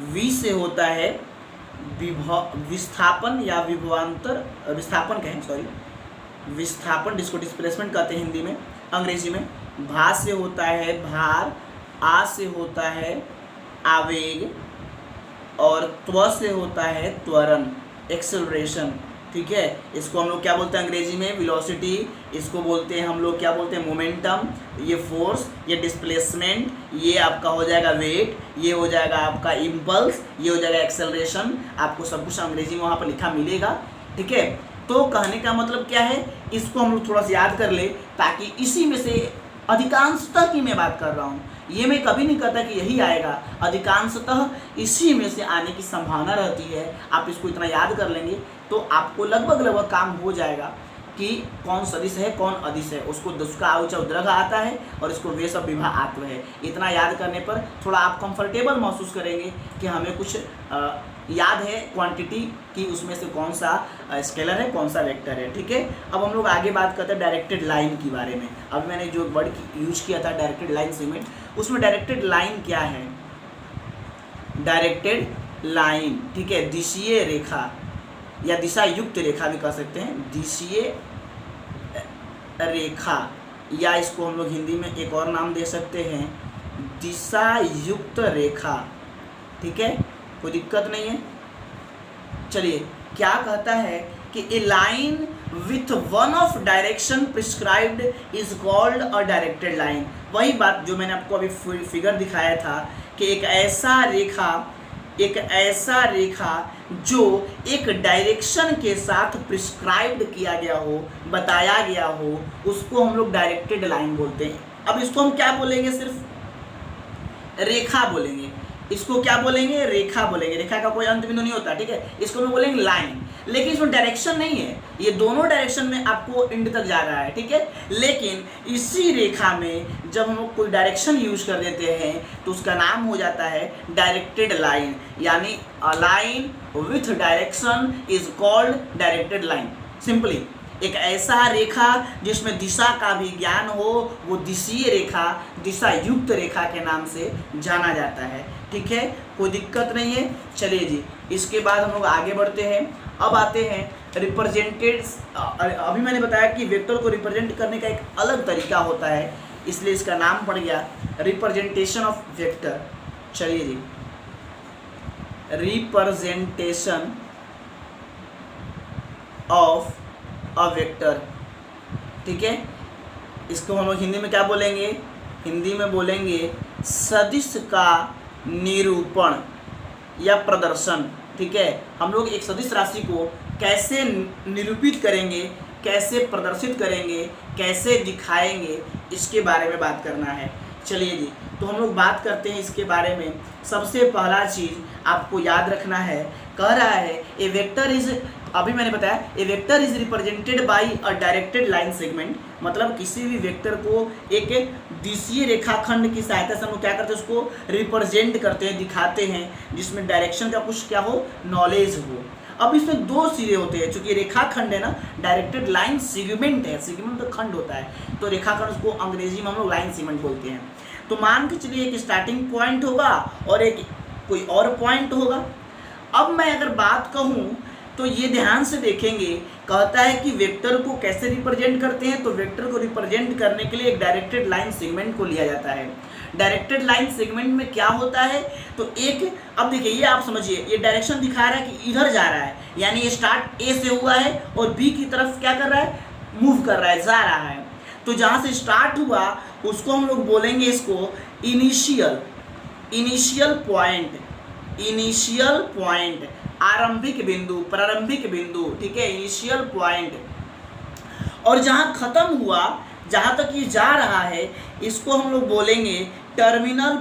वी से होता है विस्थापन या विस्थापन कहें, सॉरी विस्थापन, जिसको डिस्प्लेसमेंट कहते हैं हिंदी में, अंग्रेजी में। भा से होता है भार, आ से होता है आवेग, और त्व से होता है त्वरण, एक्सेलरेशन, ठीक है। इसको हम लोग क्या बोलते हैं अंग्रेजी में, वेलोसिटी। इसको बोलते हैं हम लोग क्या बोलते हैं, मोमेंटम। ये फोर्स, ये डिस्प्लेसमेंट, ये आपका हो जाएगा वेट, ये हो जाएगा आपका इम्पल्स, ये हो जाएगा एक्सेलरेशन। आपको सब कुछ अंग्रेजी में वहाँ पर लिखा मिलेगा, ठीक है। तो कहने का मतलब क्या है, इसको हम लोग थोड़ा सा याद कर ले, ताकि इसी में से अधिकांशतः की मैं बात कर रहा हूँ, ये मैं कभी नहीं कहता कि यही आएगा, अधिकांशतः इसी में से आने की संभावना रहती है। आप इसको इतना याद कर लेंगे तो आपको लगभग काम हो जाएगा कि कौन सदिश है कौन अदिश है। उसको उसका औचा उद्रघ आता है और इसको वे सब विभा आत्व है। इतना याद करने पर थोड़ा आप कंफर्टेबल महसूस करेंगे कि हमें कुछ याद है क्वांटिटी की, उसमें से कौन सा स्केलर है कौन सा वेक्टर है, ठीक है। अब हम लोग आगे बात करते हैं डायरेक्टेड लाइन के बारे में। अब मैंने जो वर्ड यूज किया था डायरेक्टेड लाइन सेगमेंट, उसमें डायरेक्टेड लाइन क्या है, डायरेक्टेड लाइन, ठीक है, दिशीय रेखा या दिशा युक्त रेखा भी कह सकते हैं, दिशीय रेखा, या इसको हम लोग हिंदी में एक और नाम दे सकते हैं, दिशा युक्त रेखा, ठीक है, कोई दिक्कत नहीं है। चलिए, क्या कहता है कि a line with one of direction prescribed is called a directed line. वही बात जो मैंने आपको अभी फिगर दिखाया था कि एक ऐसा रेखा जो एक डायरेक्शन के साथ प्रिस्क्राइब्ड किया गया हो, बताया गया हो, उसको हम लोग डायरेक्टेड लाइन बोलते हैं। अब इसको हम क्या बोलेंगे, सिर्फ रेखा बोलेंगे। इसको क्या बोलेंगे, रेखा बोलेंगे। रेखा का कोई अंत बिंदु नहीं होता, ठीक है। इसको हम बोलेंगे लाइन, लेकिन इसमें डायरेक्शन नहीं है, ये दोनों डायरेक्शन में आपको एंड तक जा रहा है, ठीक है। लेकिन इसी रेखा में जब हम लोग कोई डायरेक्शन यूज कर देते हैं तो उसका नाम हो जाता है डायरेक्टेड लाइन, यानी a line with direction is called directed line. Simply एक ऐसा रेखा जिसमें दिशा का भी ज्ञान हो, वो दिशीय रेखा, दिशा युक्त रेखा के नाम से जाना जाता है, ठीक है, कोई दिक्कत नहीं है। चलिए जी, इसके बाद हम लोग आगे बढ़ते हैं। अब आते हैं रिप्रेजेंटेड। अभी मैंने बताया कि वेक्टर को रिप्रेजेंट करने का एक अलग तरीका होता है, इसलिए इसका नाम पड़ गया रिप्रेजेंटेशन ऑफ वेक्टर। चलिए जी, रिप्रेजेंटेशन ऑफ अ वेक्टर, ठीक है। इसको हम लोग हिंदी में क्या बोलेंगे, हिंदी में बोलेंगे सदिश का निरूपण या प्रदर्शन, ठीक है। हम लोग एक सदिश राशि को कैसे निरूपित करेंगे, कैसे प्रदर्शित करेंगे, कैसे दिखाएंगे, इसके बारे में बात करना है। चलिए जी, तो हम लोग बात करते हैं इसके बारे में। सबसे पहला चीज़ आपको याद रखना है, कह रहा है ए वेक्टर इज, अभी मैंने बताया a vector is represented by a directed line segment. मतलब किसी भी वेक्टर को एक दिशीय रेखाखंड की सहायता से हम लोग क्या करते हैं, उसको रिप्रेजेंट करते हैं, दिखाते हैं, जिसमें डायरेक्शन का कुछ क्या हो, नॉलेज हो। अब इसमें दो सिरे होते हैं, चूंकि रेखाखंड है ना, डायरेक्टेड लाइन सेगमेंट है, सेगमेंट तो खंड होता है, तो रेखाखंड उसको अंग्रेजी में हम लोग लाइन सेगमेंट बोलते हैं। तो मान के चलिए एक स्टार्टिंग पॉइंट होगा और एक कोई और पॉइंट होगा। अब मैं अगर बात कहूँ तो ये ध्यान से देखेंगे, कहता है कि वेक्टर को कैसे रिप्रेजेंट करते हैं, तो वेक्टर को रिप्रेजेंट करने के लिए एक डायरेक्टेड लाइन सेगमेंट को लिया जाता है। डायरेक्टेड लाइन सेगमेंट में क्या होता है, तो एक, अब देखिए ये आप समझिए, ये डायरेक्शन दिखा रहा है कि इधर जा रहा है, यानी ये स्टार्ट ए से हुआ है और बी की तरफ क्या कर रहा है, मूव कर रहा है, जा रहा है। तो जहाँ से स्टार्ट हुआ उसको हम लोग बोलेंगे इसको इनिशियल पॉइंट, आरंभिक बिंदु, प्रारंभिक बिंदु, ठीक है, इनिशियल पॉइंट। और जहाँ खत्म हुआ, जहाँ तक ये जा रहा है, इसको हम लोग बोलेंगे टर्मिनल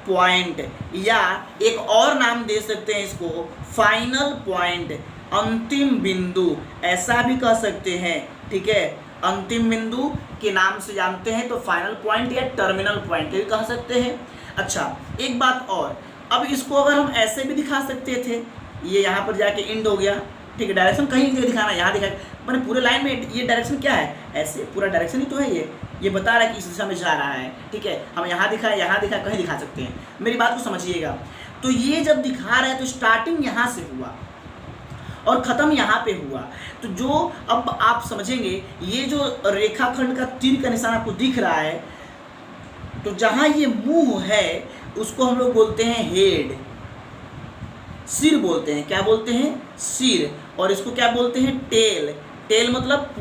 पॉइंट, या एक और नाम दे सकते हैं इसको फाइनल पॉइंट, अंतिम बिंदु, ऐसा भी कह सकते हैं, ठीक है। अंतिम बिंदु के नाम से जानते हैं तो फाइनल पॉइंट या टर्मिनल पॉइंट भी कह सकते हैं। अच्छा, एक बात और, अब इसको अगर हम ऐसे भी दिखा सकते थे, ये यहाँ पर जाके एंड हो गया, ठीक है, डायरेक्शन कहीं नहीं दिखाना, यहाँ दिखा, मैंने पूरे लाइन में ये डायरेक्शन क्या है, ऐसे पूरा डायरेक्शन ही तो है, ये बता रहा है कि इस दिशा में जा रहा है, ठीक है। हम यहाँ दिखा, कहीं दिखा सकते हैं, मेरी बात को समझिएगा। तो ये जब दिखा रहा है तो स्टार्टिंग यहाँ से हुआ और ख़त्म यहाँ पे हुआ, तो जो अब आप समझेंगे, ये जो रेखाखंड का तीर का निशान आपको दिख रहा है, तो जहाँ ये मुंह है उसको हम लोग बोलते हैं हेड, सिर बोलते हैं, क्या बोलते हैं, सिर। और इसको क्या बोलते हैं, टेल मतलब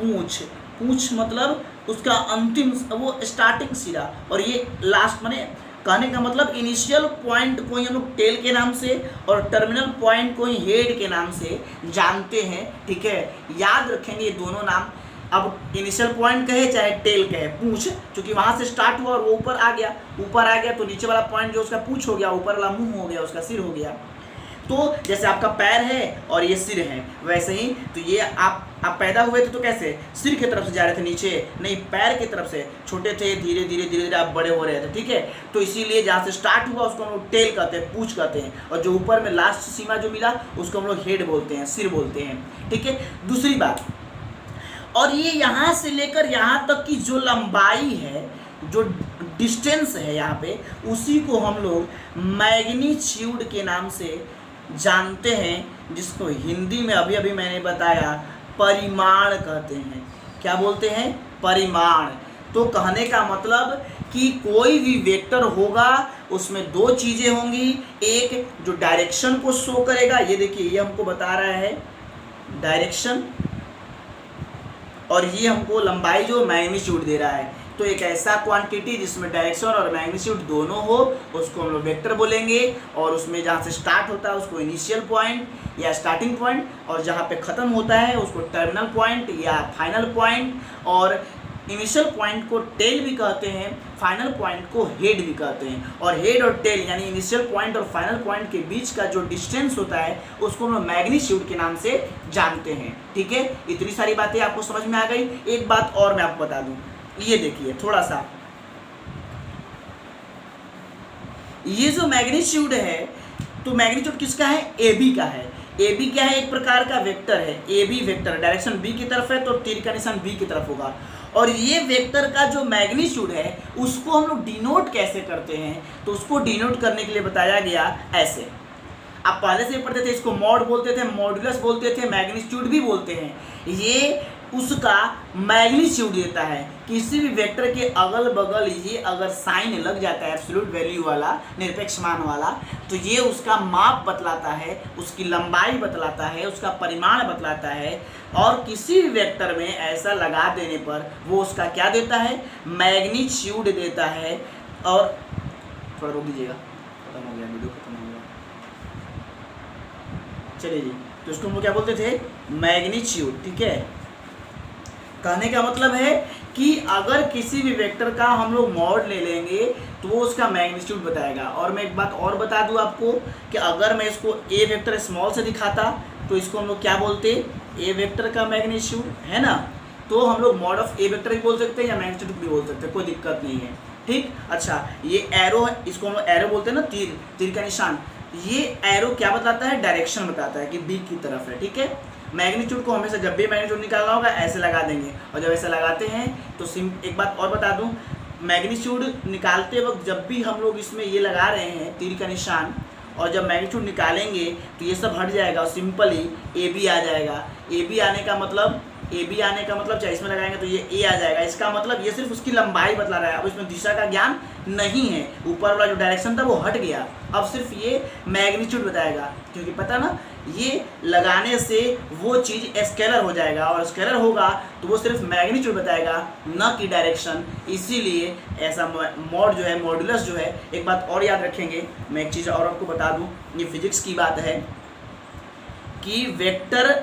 पूंछ मतलब उसका अंतिम, वो स्टार्टिंग सिरा, और ये लास्ट, माने कहने का मतलब इनिशियल पॉइंट को ही हम लोग टेल के नाम से और टर्मिनल पॉइंट को ही हेड के नाम से जानते हैं, ठीक है। याद रखेंगे ये दोनों नाम। अब इनिशियल पॉइंट कहे चाहे टेल कहे, पूंछ, क्योंकि वहाँ से स्टार्ट हुआ और वो ऊपर आ गया तो नीचे वाला पॉइंट जो उसका पूंछ हो गया, ऊपर वाला मुंह हो गया, उसका सिर हो गया। तो जैसे आपका पैर है और ये सिर है, वैसे ही तो ये आप पैदा हुए थे तो कैसे सिर की तरफ से जा रहे थे, नीचे नहीं, पैर की तरफ से, छोटे थे, धीरे धीरे आप बड़े हो रहे थे, ठीक है। तो इसीलिए जहाँ से स्टार्ट हुआ उसको हम लोग टेल कहते हैं, पूंछ कहते हैं, और जो ऊपर में लास्ट सीमा जो मिला उसको हम लोग हेड बोलते हैं, सिर बोलते हैं, ठीक है। दूसरी बात, और ये यहाँ से लेकर यहाँ तक की जो लंबाई है, जो डिस्टेंस है यहाँ पे, उसी को हम लोग मैग्नीट्यूड के नाम से जानते हैं, जिसको हिंदी में अभी मैंने बताया परिमाण कहते हैं। क्या बोलते हैं, परिमाण। तो कहने का मतलब कि कोई भी वेक्टर होगा उसमें दो चीज़ें होंगी, एक जो डायरेक्शन को शो करेगा, ये देखिए ये हमको बता रहा है डायरेक्शन, और ये हमको लंबाई जो मैग्नीट्यूड दे रहा है। तो एक ऐसा क्वांटिटी जिसमें डायरेक्शन और मैग्नीट्यूड दोनों हो उसको हम लोग वेक्टर बोलेंगे, और उसमें जहाँ से स्टार्ट होता है उसको इनिशियल पॉइंट या स्टार्टिंग पॉइंट, और जहाँ पे ख़त्म होता है उसको टर्मिनल पॉइंट या फाइनल पॉइंट। और इनिशियल पॉइंट को टेल भी कहते हैं, फाइनल पॉइंट को हेड भी कहते हैं। और हेड और टेल यानी इनिशियल पॉइंट और फाइनल पॉइंट के बीच का जो डिस्टेंस होता है उसको हम लोग मैग्नीट्यूड के नाम से जानते हैं, ठीक है। इतनी सारी बातें आपको समझ में आ गई। एक बात और मैं आपको बता दूं, ये देखिए थोड़ा सा, ये जो मैग्नीट्यूड है, तो मैग्नीट्यूड किसका है, ए बी का है। ए बी क्या है, एक प्रकार का वेक्टर है, A B vector, direction B की तरफ है तो तीर का निशान बी की तरफ होगा। और ये वेक्टर का जो मैग्नीट्यूड है उसको हम लोग डिनोट कैसे करते हैं, तो उसको डिनोट करने के लिए बताया गया ऐसे। आप पहले से पढ़ते थे, इसको मॉड बोलते थे, मॉड्यूलस बोलते थे, मैग्नीट्यूड भी बोलते हैं। ये उसका मैग्नीट्यूड देता है। किसी भी वेक्टर के अगल बगल ये अगर साइन लग जाता है एब्सोल्यूट वैल्यू वाला, निरपेक्ष मान वाला, तो ये उसका माप बतलाता है, उसकी लंबाई बतलाता है, उसका परिमाण बतलाता है। और किसी भी वेक्टर में ऐसा लगा देने पर वो उसका क्या देता है, मैग्नीट्यूड देता है। और थोड़ा रोक दीजिएगा, खत्म हो गया वीडियो, खत्म हो गया, चलिए जी। तो इसको हम क्या बोलते थे, मैग्नीट्यूड, ठीक है। कहने का मतलब है कि अगर किसी भी वेक्टर का हम लोग मॉड ले लेंगे तो वो उसका मैग्नीट्यूड बताएगा। और मैं एक बात और बता दूं आपको कि अगर मैं इसको ए वेक्टर स्मॉल से दिखाता तो इसको हम लोग क्या बोलते, ए वेक्टर का मैग्नीट्यूड, है ना। तो हम लोग मॉड ऑफ ए वेक्टर भी बोल सकते हैं या मैग्नीट्यूड भी बोल सकते हैं, कोई दिक्कत नहीं है, ठीक। अच्छा, ये एरो है, इसको हम एरो बोलते हैं ना, तीर, तीर का निशान। ये एरो क्या बताता है? डायरेक्शन बताता है कि बी की तरफ है, ठीक है। मैग्नीट्यूड को हमेशा जब भी मैग्नीट्यूड निकालना होगा ऐसे लगा देंगे, और जब ऐसे लगाते हैं तो एक बात और बता दूं, मैग्नीट्यूड निकालते वक्त जब भी हम लोग इसमें ये लगा रहे हैं तीर का निशान, और जब मैग्नीट्यूड निकालेंगे तो ये सब हट जाएगा और सिंपली ए बी आ जाएगा। ए बी आने का मतलब चाहे इसमें लगाएंगे तो ये ए आ जाएगा। इसका मतलब ये सिर्फ उसकी लंबाई बतला रहा है, अब इसमें दिशा का ज्ञान नहीं है। ऊपर वाला जो डायरेक्शन था वो हट गया, अब सिर्फ ये मैग्नीट्यूड बताएगा, क्योंकि पता ना ये लगाने से वो चीज़ स्केलर हो जाएगा, और स्केलर होगा तो वो सिर्फ मैग्नीट्यूड बताएगा, न कि डायरेक्शन। इसीलिए ऐसा मॉड जो है, मॉडुलस जो है, एक बात और याद रखेंगे, मैं एक चीज़ और आपको बता दूं, ये फिजिक्स की बात है कि वेक्टर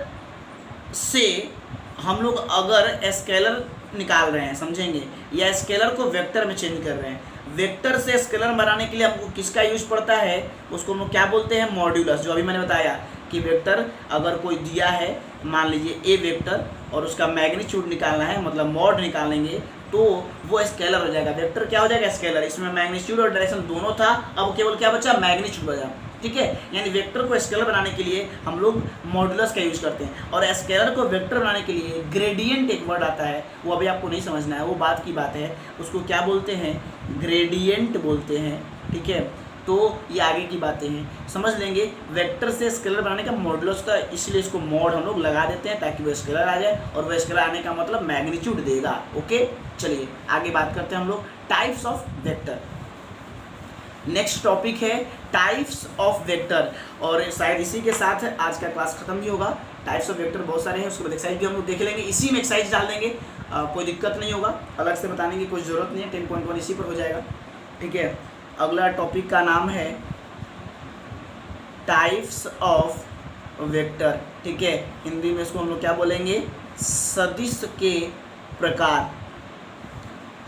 से हम लोग अगर स्केलर निकाल रहे हैं, समझेंगे, या स्केलर को वेक्टर में चेंज कर रहे हैं, वेक्टर से स्केलर बनाने के लिए हमको किसका यूज पड़ता है? उसको हम लोग क्या बोलते हैं? मॉड्यूलस। जो अभी मैंने बताया कि वेक्टर अगर कोई दिया है, मान लीजिए ए वेक्टर, और उसका मैग्नीट्यूड निकालना है, मतलब मॉड निकालेंगे, तो वो स्केलर हो जाएगा। वेक्टर क्या हो जाएगा? स्केलर। इसमें मैग्नीट्यूड और डायरेक्शन दोनों था, अब केवल क्या बचा? मैग्नीट्यूड बचा, ठीक है। यानी वेक्टर को स्केलर बनाने के लिए हम लोग मॉडुलस का यूज करते हैं, और स्केलर को वेक्टर बनाने के लिए ग्रेडियंट एक वर्ड आता है, वो अभी आपको नहीं समझना है, वो बात की बात है। उसको क्या बोलते हैं? ग्रेडियंट बोलते हैं, ठीक है। तो ये आगे की बातें हैं, समझ लेंगे। वेक्टर से स्केलर बनाने का मॉडुलस का, इसलिए इसको मॉड हम लोग लगा देते हैं ताकि वो स्केलर आ जाए, और वो स्केलर आने का मतलब मैग्नीट्यूड देगा। ओके, चलिए आगे बात करते हैं हम लोग types of vector. Next topic है टाइप्स ऑफ वेक्टर, और शायद इसी के साथ आज का क्लास खत्म भी होगा। टाइप्स ऑफ वेक्टर बहुत सारे हैं, उसके बाद एक्सरसाइज भी हम लोग देख लेंगे, इसी में एक्सरसाइज डाल देंगे, कोई दिक्कत नहीं होगा, अलग से बताने की कोई ज़रूरत नहीं है। 10.1 इसी पर हो जाएगा, ठीक है। अगला टॉपिक का नाम है टाइप्स ऑफ वेक्टर, ठीक है। हिंदी में इसको हम लोग क्या बोलेंगे? सदिश के प्रकार।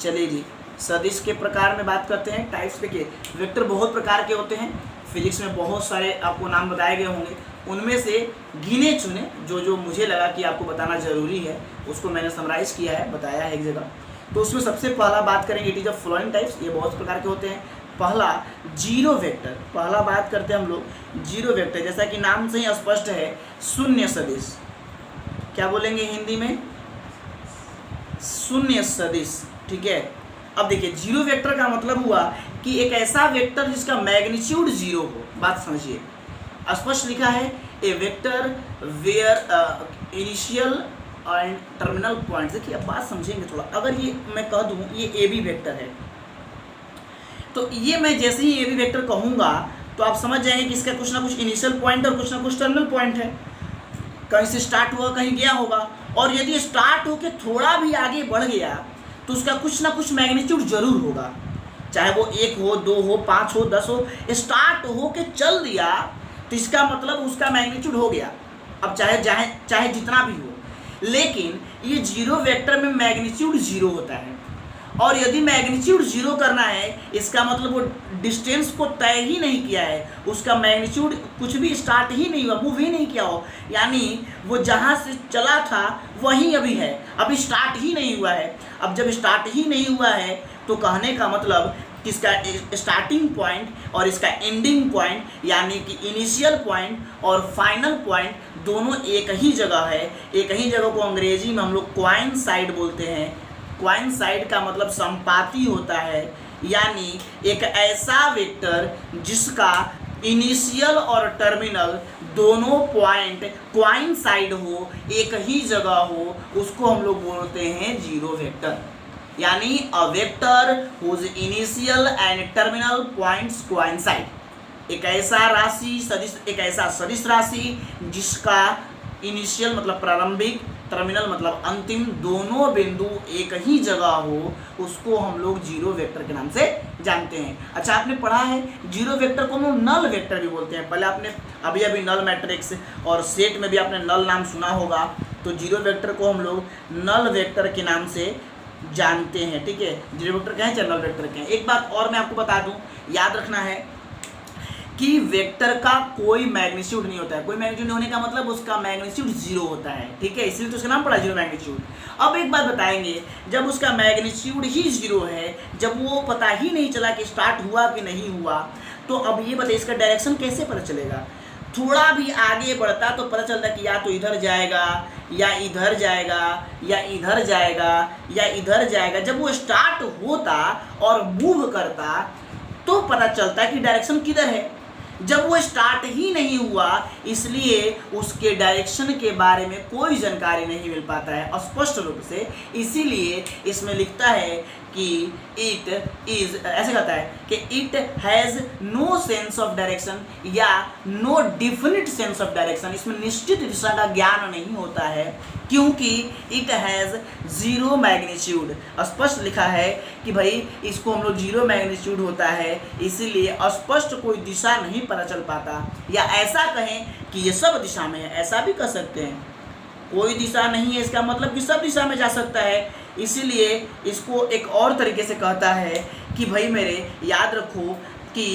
चलिए जी, सदिश के प्रकार में बात करते हैं। टाइप्स देखिए, वेक्टर बहुत प्रकार के होते हैं, फिजिक्स में बहुत सारे आपको नाम बताए गए होंगे, उनमें से गिने चुने जो मुझे लगा कि आपको बताना ज़रूरी है उसको मैंने समराइज किया है, बताया है एक जगह। तो उसमें सबसे पहला बात करेंगे, it is the following types. ये बहुत प्रकार के होते हैं। पहला जीरो वेक्टर, पहला बात करते हैं हम लोग जीरो वेक्टर, जैसा कि नाम से ही स्पष्ट है, शून्य सदिश। क्या बोलेंगे हिंदी में? शून्य सदिश, ठीक है। अब देखिए, जीरो वेक्टर का मतलब हुआ कि एक ऐसा वेक्टर जिसका मैग्नीट्यूड जीरो हो। बात समझिए, स्पष्ट लिखा है, ए vector where initial and terminal point. देखिए अब बात समझेंगे थोड़ा, अगर ये मैं कह दूं ये ए बी वेक्टर है, तो ये मैं जैसे ही ए बी वेक्टर कहूँगा तो आप समझ जाएंगे कि इसका कुछ ना कुछ इनिशियल पॉइंट और कुछ ना कुछ टर्मिनल पॉइंट है, कहीं से स्टार्ट हुआ कहीं गया होगा, और यदि स्टार्ट होकर थोड़ा भी आगे बढ़ गया तो उसका कुछ ना कुछ मैग्नीट्यूड जरूर होगा, चाहे वो 1 हो, 2 हो, 5 हो, 10 हो। स्टार्ट हो के चल दिया तो इसका मतलब उसका मैग्नीट्यूड हो गया, अब चाहे जितना भी हो। लेकिन ये जीरो वेक्टर में मैग्नीट्यूड जीरो होता है, और यदि मैग्नीट्यूड जीरो करना है इसका मतलब वो डिस्टेंस को तय ही नहीं किया है, उसका मैग्नीट्यूड कुछ भी स्टार्ट ही नहीं हुआ, मूव ही नहीं किया हो, यानी वो जहाँ से चला था वहीं अभी है, अभी स्टार्ट ही नहीं हुआ है। अब जब स्टार्ट ही नहीं हुआ है तो कहने का मतलब इसका स्टार्टिंग पॉइंट और इसका एंडिंग पॉइंट, यानी कि इनिशियल पॉइंट और फाइनल पॉइंट दोनों एक ही जगह है। एक ही जगह को अंग्रेजी में हम लोग कोइंसाइड बोलते हैं। कोइंसाइड का मतलब संपाती होता है, यानी एक ऐसा वेक्टर जिसका इनिशियल और टर्मिनल दोनों पॉइंट कोइंसाइड हो, एक ही जगह हो, उसको हम लोग बोलते हैं जीरो वेक्टर। यानी a vector whose initial and terminal points coincide. एक ऐसा राशि सदिश, एक ऐसा सदिश राशि जिसका इनिशियल मतलब प्रारंभिक, टर्मिनल मतलब अंतिम, दोनों बिंदु एक ही जगह हो, उसको हम लोग जीरो वेक्टर के नाम से जानते हैं। अच्छा, आपने पढ़ा है जीरो वेक्टर को हम लोग नल वेक्टर भी बोलते हैं। पहले आपने अभी नल मैट्रिक्स और सेट में भी आपने नल नाम सुना होगा, तो जीरो वेक्टर को हम लोग नल वेक्टर के नाम से जानते हैं, ठीक है। जीरो वेक्टर क्या है, चाहे नल वेक्टर क्या है। एक बात और मैं आपको बता दूं, याद रखना है कि वेक्टर का कोई मैग्नीट्यूड नहीं होता है। कोई मैग्नीट्यूड होने का मतलब उसका मैग्नीट्यूड जीरो होता है, ठीक है, इसलिए तो उसका नाम पड़ा जीरो मैग्नीट्यूड। अब एक बात बताएंगे, जब उसका मैग्नीट्यूड ही जीरो है, जब वो पता ही नहीं चला कि स्टार्ट हुआ कि नहीं हुआ, तो अब ये बताइए इसका डायरेक्शन कैसे पता चलेगा। थोड़ा भी आगे बढ़ता तो पता चलता कि या तो इधर जाएगा या इधर जाएगा या इधर जाएगा या इधर जाएगा। जब वो स्टार्ट होता और मूव करता तो पता चलता कि डायरेक्शन किधर है। जब वो स्टार्ट ही नहीं हुआ, इसलिए उसके डायरेक्शन के बारे में कोई जानकारी नहीं मिल पाता है स्पष्ट रूप से। इसीलिए इसमें लिखता है कि इट इज, ऐसे कहता है कि it has no sense of direction या no definite sense of direction. इसमें निश्चित दिशा का ज्ञान नहीं होता है क्योंकि इट हैज़ जीरो मैग्नीट्यूड। स्पष्ट लिखा है कि भाई इसको हम लोग जीरो मैग्नीट्यूड होता है, इसीलिए स्पष्ट कोई दिशा नहीं पता चल पाता। या ऐसा कहें कि ये सब दिशा में है, ऐसा भी कह सकते हैं। कोई दिशा नहीं है इसका मतलब कि सब दिशा में जा सकता है। इसीलिए इसको एक और तरीके से कहता है कि भाई मेरे याद रखो कि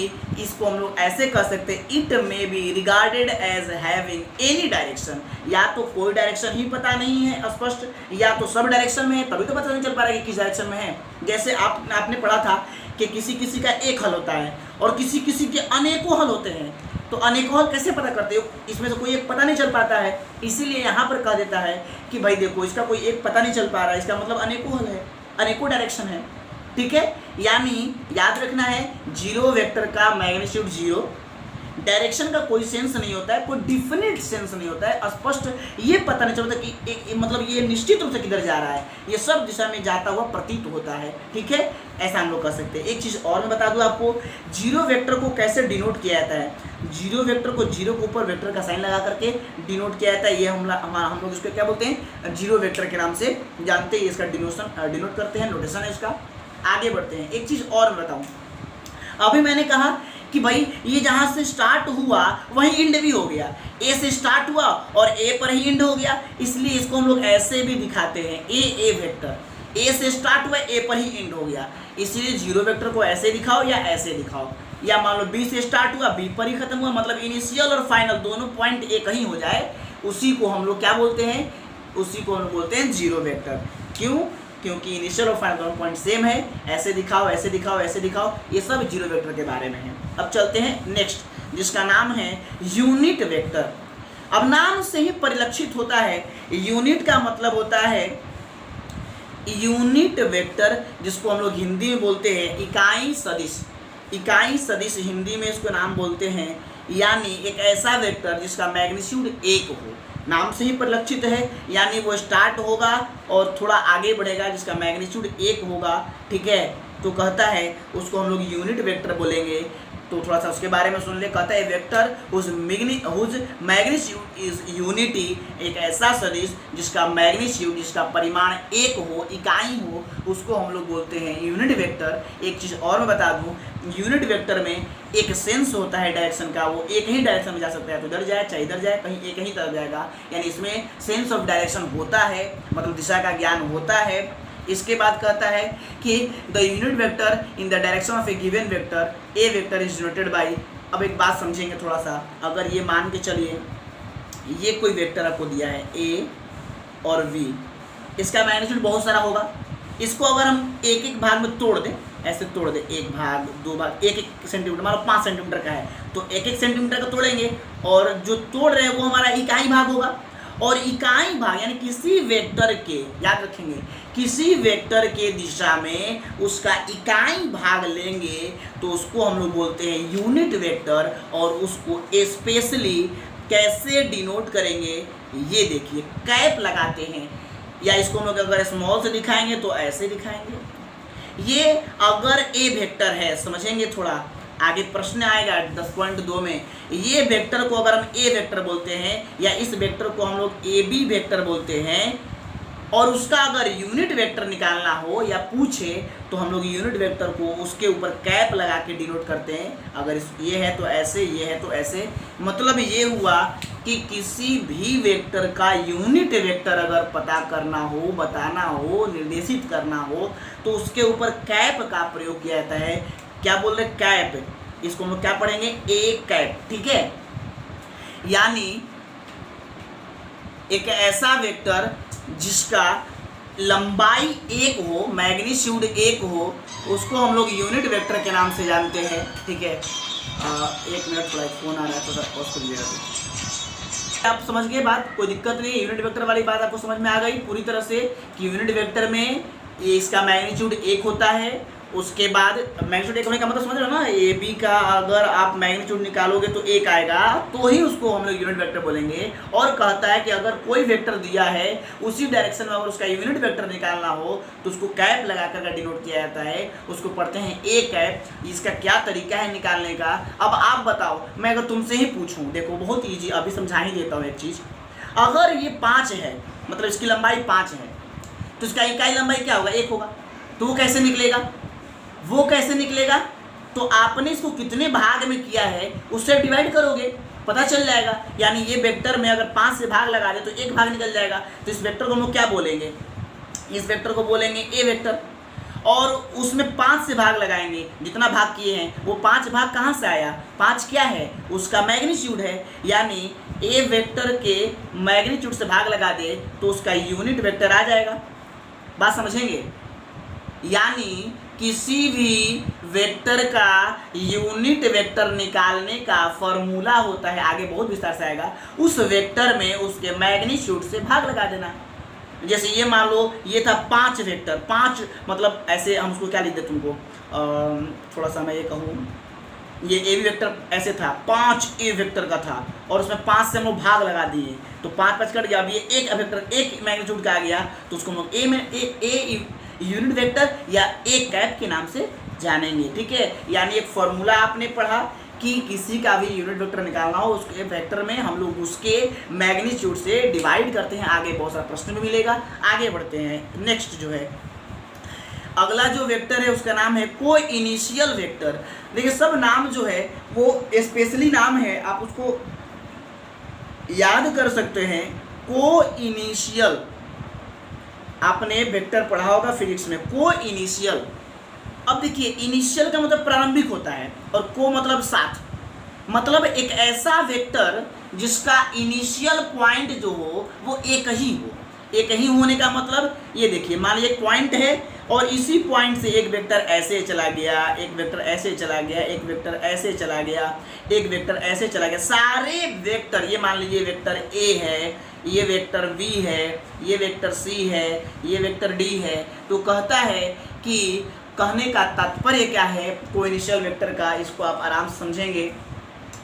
इसको हम लोग ऐसे कह सकते हैं, it may be regarded as having any direction. या तो कोई डायरेक्शन ही पता नहीं है स्पष्ट, या तो सब डायरेक्शन में है, तभी तो पता नहीं चल पा रहा है कि किस डायरेक्शन में है। जैसे आपने पढ़ा था कि किसी किसी का एक हल होता है और किसी किसी के अनेकों हल होते हैं, तो अनेकों हल कैसे पता करते हो, इसमें से कोई एक पता नहीं चल पाता है। इसीलिए यहाँ पर कह देता है कि भाई देखो इसका कोई एक पता नहीं चल पा रहा है, इसका मतलब अनेकों हल है, अनेकों डायरेक्शन है, ठीक है। यानी याद रखना है जीरो वेक्टर का मैग्नीट्यूड जीरो, डायरेक्शन का कोई सेंस नहीं होता है, कोई डिफिनिट सेंस नहीं होता है, स्पष्ट ये पता नहीं चलता कि मतलब ये निश्चित रूप से किधर जा रहा है, ये सब दिशा में जाता हुआ प्रतीत होता है, ठीक है। ऐसा हम लोग कर सकते हैं। एक चीज़ और मैं बता दूं आपको, जीरो वेक्टर को कैसे डिनोट किया जाता है। जीरो वेक्टर को जीरो के ऊपर वेक्टर का साइन लगा करके डिनोट किया जाता है। ये हम लोग इसको क्या बोलते हैं, जीरो वेक्टर के नाम से जानते हैं। इसका डिनोट करते हैं, नोटेशन है इसका। आगे बढ़ते हैं। एक चीज़ और मैं बताऊँ, अभी मैंने कहा कि भाई ये जहाँ से स्टार्ट हुआ वहीं एंड भी हो गया, ए से स्टार्ट हुआ और ए पर ही एंड हो गया, इसलिए इसको हम लोग ऐसे भी दिखाते हैं, ए वेक्टर, ए से स्टार्ट हुआ ए पर ही एंड हो गया, इसलिए जीरो वेक्टर को ऐसे दिखाओ या ऐसे दिखाओ। या मान लो बी से स्टार्ट हुआ बी पर ही खत्म हुआ, मतलब इनिशियल और फाइनल दोनों पॉइंट एक ही हो जाए, उसी को हम लोग क्या बोलते हैं, उसी को हम लोग बोलते हैं जीरो वेक्टर। क्यों? क्योंकि इनिशियल और फाइनल दोनों पॉइंट सेम है, ऐसे दिखाओ ऐसे दिखाओ ऐसे दिखाओ, ये सब जीरो वेक्टर के बारे में है। अब चलते हैं नेक्स्ट, जिसका नाम है यूनिट वेक्टर। अब नाम से ही परिलक्षित होता है, यूनिट का मतलब होता है यूनिट वेक्टर, जिसको हम लोग हिंदी में बोलते हैं इकाई सदिश। इकाई सदिश हिंदी में इसको नाम बोलते हैं, यानी एक ऐसा वेक्टर जिसका मैग्नीट्यूड एक हो। नाम से ही परिलक्षित है, यानी वो स्टार्ट होगा और थोड़ा आगे बढ़ेगा, जिसका मैग्नीट्यूड एक होगा, ठीक है। तो कहता है उसको हम लोग यूनिट वेक्टर बोलेंगे। तो थोड़ा सा उसके बारे में सुन ले। कहता है vector whose magnitude is unity, एक ऐसा सदिश जिसका मैग्नीट्यूड, जिसका परिमाण एक हो, इकाई हो, उसको हम लोग बोलते हैं यूनिट वेक्टर। एक चीज़ और मैं बता दूं, यूनिट वेक्टर में एक सेंस होता है डायरेक्शन का, वो एक ही डायरेक्शन में जा सकता है, तो इधर जाए चाहे इधर जाए, कहीं एक ही तरफ जाएगा, यानी इसमें सेंस ऑफ डायरेक्शन होता है, मतलब दिशा का ज्ञान होता है। इसके बाद कहता है कि the unit vector in the direction of a given vector, A vector is denoted by. अब एक बात समझेंगे थोड़ा सा, अगर ये मान के चलिए ये कोई वेक्टर आपको दिया है ए और वी, इसका मैग्नीट्यूड बहुत सारा होगा, इसको अगर हम एक एक भाग में तोड़ दें, ऐसे तोड़ दें, एक भाग दो भाग, एक एक सेंटीमीटर, हमारा 5 सेंटीमीटर का है तो एक एक सेंटीमीटर का तोड़ेंगे, और जो तोड़ रहे हैं वो हमारा इकाई भाग होगा। और इकाई भाग यानी किसी वेक्टर के, याद रखेंगे, किसी वेक्टर के दिशा में उसका इकाई भाग लेंगे तो उसको हम लोग बोलते हैं यूनिट वेक्टर। और उसको स्पेशली कैसे डिनोट करेंगे, ये देखिए, कैप लगाते हैं, या इसको हम लोग अगर स्मॉल से दिखाएंगे तो ऐसे दिखाएंगे। ये अगर ए वेक्टर है, समझेंगे थोड़ा आगे प्रश्न आएगा 10.2 में, ये वेक्टर को अगर हम ए वेक्टर बोलते हैं या इस वेक्टर को हम लोग ए बी वेक्टर बोलते हैं, और उसका अगर यूनिट वेक्टर निकालना हो या पूछे तो हम लोग यूनिट वेक्टर को उसके ऊपर कैप लगा के डिनोट करते हैं। अगर ये है तो ऐसे, ये है तो ऐसे। मतलब ये हुआ कि किसी भी वेक्टर का यूनिट वेक्टर अगर पता करना हो, बताना हो, निर्देशित करना हो तो उसके ऊपर कैप का प्रयोग किया जाता है। क्या बोल रहे, कैप, इसको हम लोग क्या पढ़ेंगे, ए कैप, ठीक है। यानी एक ऐसा वेक्टर जिसका लंबाई 1 हो, मैग्नीट्यूड 1 हो, उसको हम लोग यूनिट वेक्टर के नाम से जानते हैं, ठीक है। 1 मिनट, थोड़ा फोन आ रहा है, तो पॉज कर लीजिएगा। आप समझ गए बात, कोई दिक्कत नहीं है। यूनिट वेक्टर वाली बात आपको समझ में आ गई पूरी तरह से कि यूनिट वेक्टर में इसका मैग्नीट्यूड 1 होता है। उसके बाद मैग्नीट्यूड 1 होने का मतलब समझ रहे हो ना, ए बी का अगर आप मैग्नीट्यूड निकालोगे तो 1 आएगा, तो ही उसको हम लोग यूनिट वेक्टर बोलेंगे। और कहता है कि अगर कोई वेक्टर दिया है उसी डायरेक्शन में अगर उसका यूनिट वेक्टर निकालना हो तो उसको कैप लगा कर डिनोट किया जाता है, उसको पढ़ते हैं ए कैप। इसका क्या तरीका है निकालने का, अब आप बताओ। मैं अगर तुमसे ही पूछूँ, देखो बहुत ईजी, अभी समझा ही देता हूँ एक चीज़। अगर ये 5 है, मतलब इसकी लंबाई 5 है, तो इसका इकाई लंबाई क्या होगा, 1 होगा। तो वो कैसे निकलेगा, वो कैसे निकलेगा, तो आपने इसको कितने भाग में किया है उससे डिवाइड करोगे, पता चल जाएगा। यानी ये वेक्टर में अगर 5 से भाग लगा दे तो 1 भाग निकल जाएगा। तो इस वेक्टर को हम लोग क्या बोलेंगे, इस वेक्टर को बोलेंगे ए वेक्टर। और उसमें 5 से भाग लगाएंगे, जितना भाग किए हैं वो 5 भाग कहाँ से आया, 5 क्या है, उसका मैग्नीट्यूड है। यानी ए वेक्टर के मैग्नीट्यूड से भाग लगा दे तो उसका यूनिट वेक्टर आ जाएगा। बात समझेंगे। यानी किसी भी वेक्टर का यूनिट वेक्टर निकालने का फॉर्मूला होता है, आगे बहुत विस्तार से आएगा, उस वेक्टर में उसके मैग्नीट्यूड से भाग लगा देना। जैसे ये मान लो ये था 5 वेक्टर, 5 मतलब ऐसे हम उसको क्या लिख दे तुमको, थोड़ा सा मैं ये कहूँ, ये ए बी वेक्टर ऐसे था, 5 ए वेक्टर का था और उसमें 5 से हम लोग भाग लगा दिए तो 5 कट गया। अब ये एक वेक्टर एक मैग्नीट्यूड का आ गया तो उसको हम लोग ए यूनिट वेक्टर या ए कैप के नाम से जानेंगे, ठीक है। यानी एक फॉर्मूला आपने पढ़ा कि किसी का भी यूनिट वेक्टर निकालना हो, उसके वेक्टर में हम लोग उसके मैग्नीट्यूड से डिवाइड करते हैं। आगे बहुत सारा प्रश्न भी मिलेगा, आगे बढ़ते हैं। नेक्स्ट जो है अगला जो वेक्टर है उसका नाम है को इनिशियल वेक्टर। देखिए सब नाम जो है वो स्पेशली नाम है, आप उसको याद कर सकते हैं। को इनिशियल आपने वेक्टर पढ़ा होगा फिजिक्स में, को इनिशियल। अब देखिए इनिशियल का मतलब प्रारंभिक होता है और को मतलब साथ, मतलब एक ऐसा वेक्टर जिसका इनिशियल पॉइंट जो हो वो एक ही हो। एक ही होने का मतलब ये देखिए, मान लीजिए एक पॉइंट है और इसी पॉइंट से एक वेक्टर ऐसे चला गया, एक वेक्टर ऐसे चला गया, एक वेक्टर ऐसे चला गया, एक वेक्टर ऐसे चला गया। सारे वेक्टर, ये मान लीजिए वेक्टर ए है, ये वेक्टर बी है, ये वेक्टर सी है, ये वेक्टर डी है। तो कहता है कि कहने का तात्पर्य क्या है को इनिशियल वेक्टर का, इसको आप आराम से समझेंगे।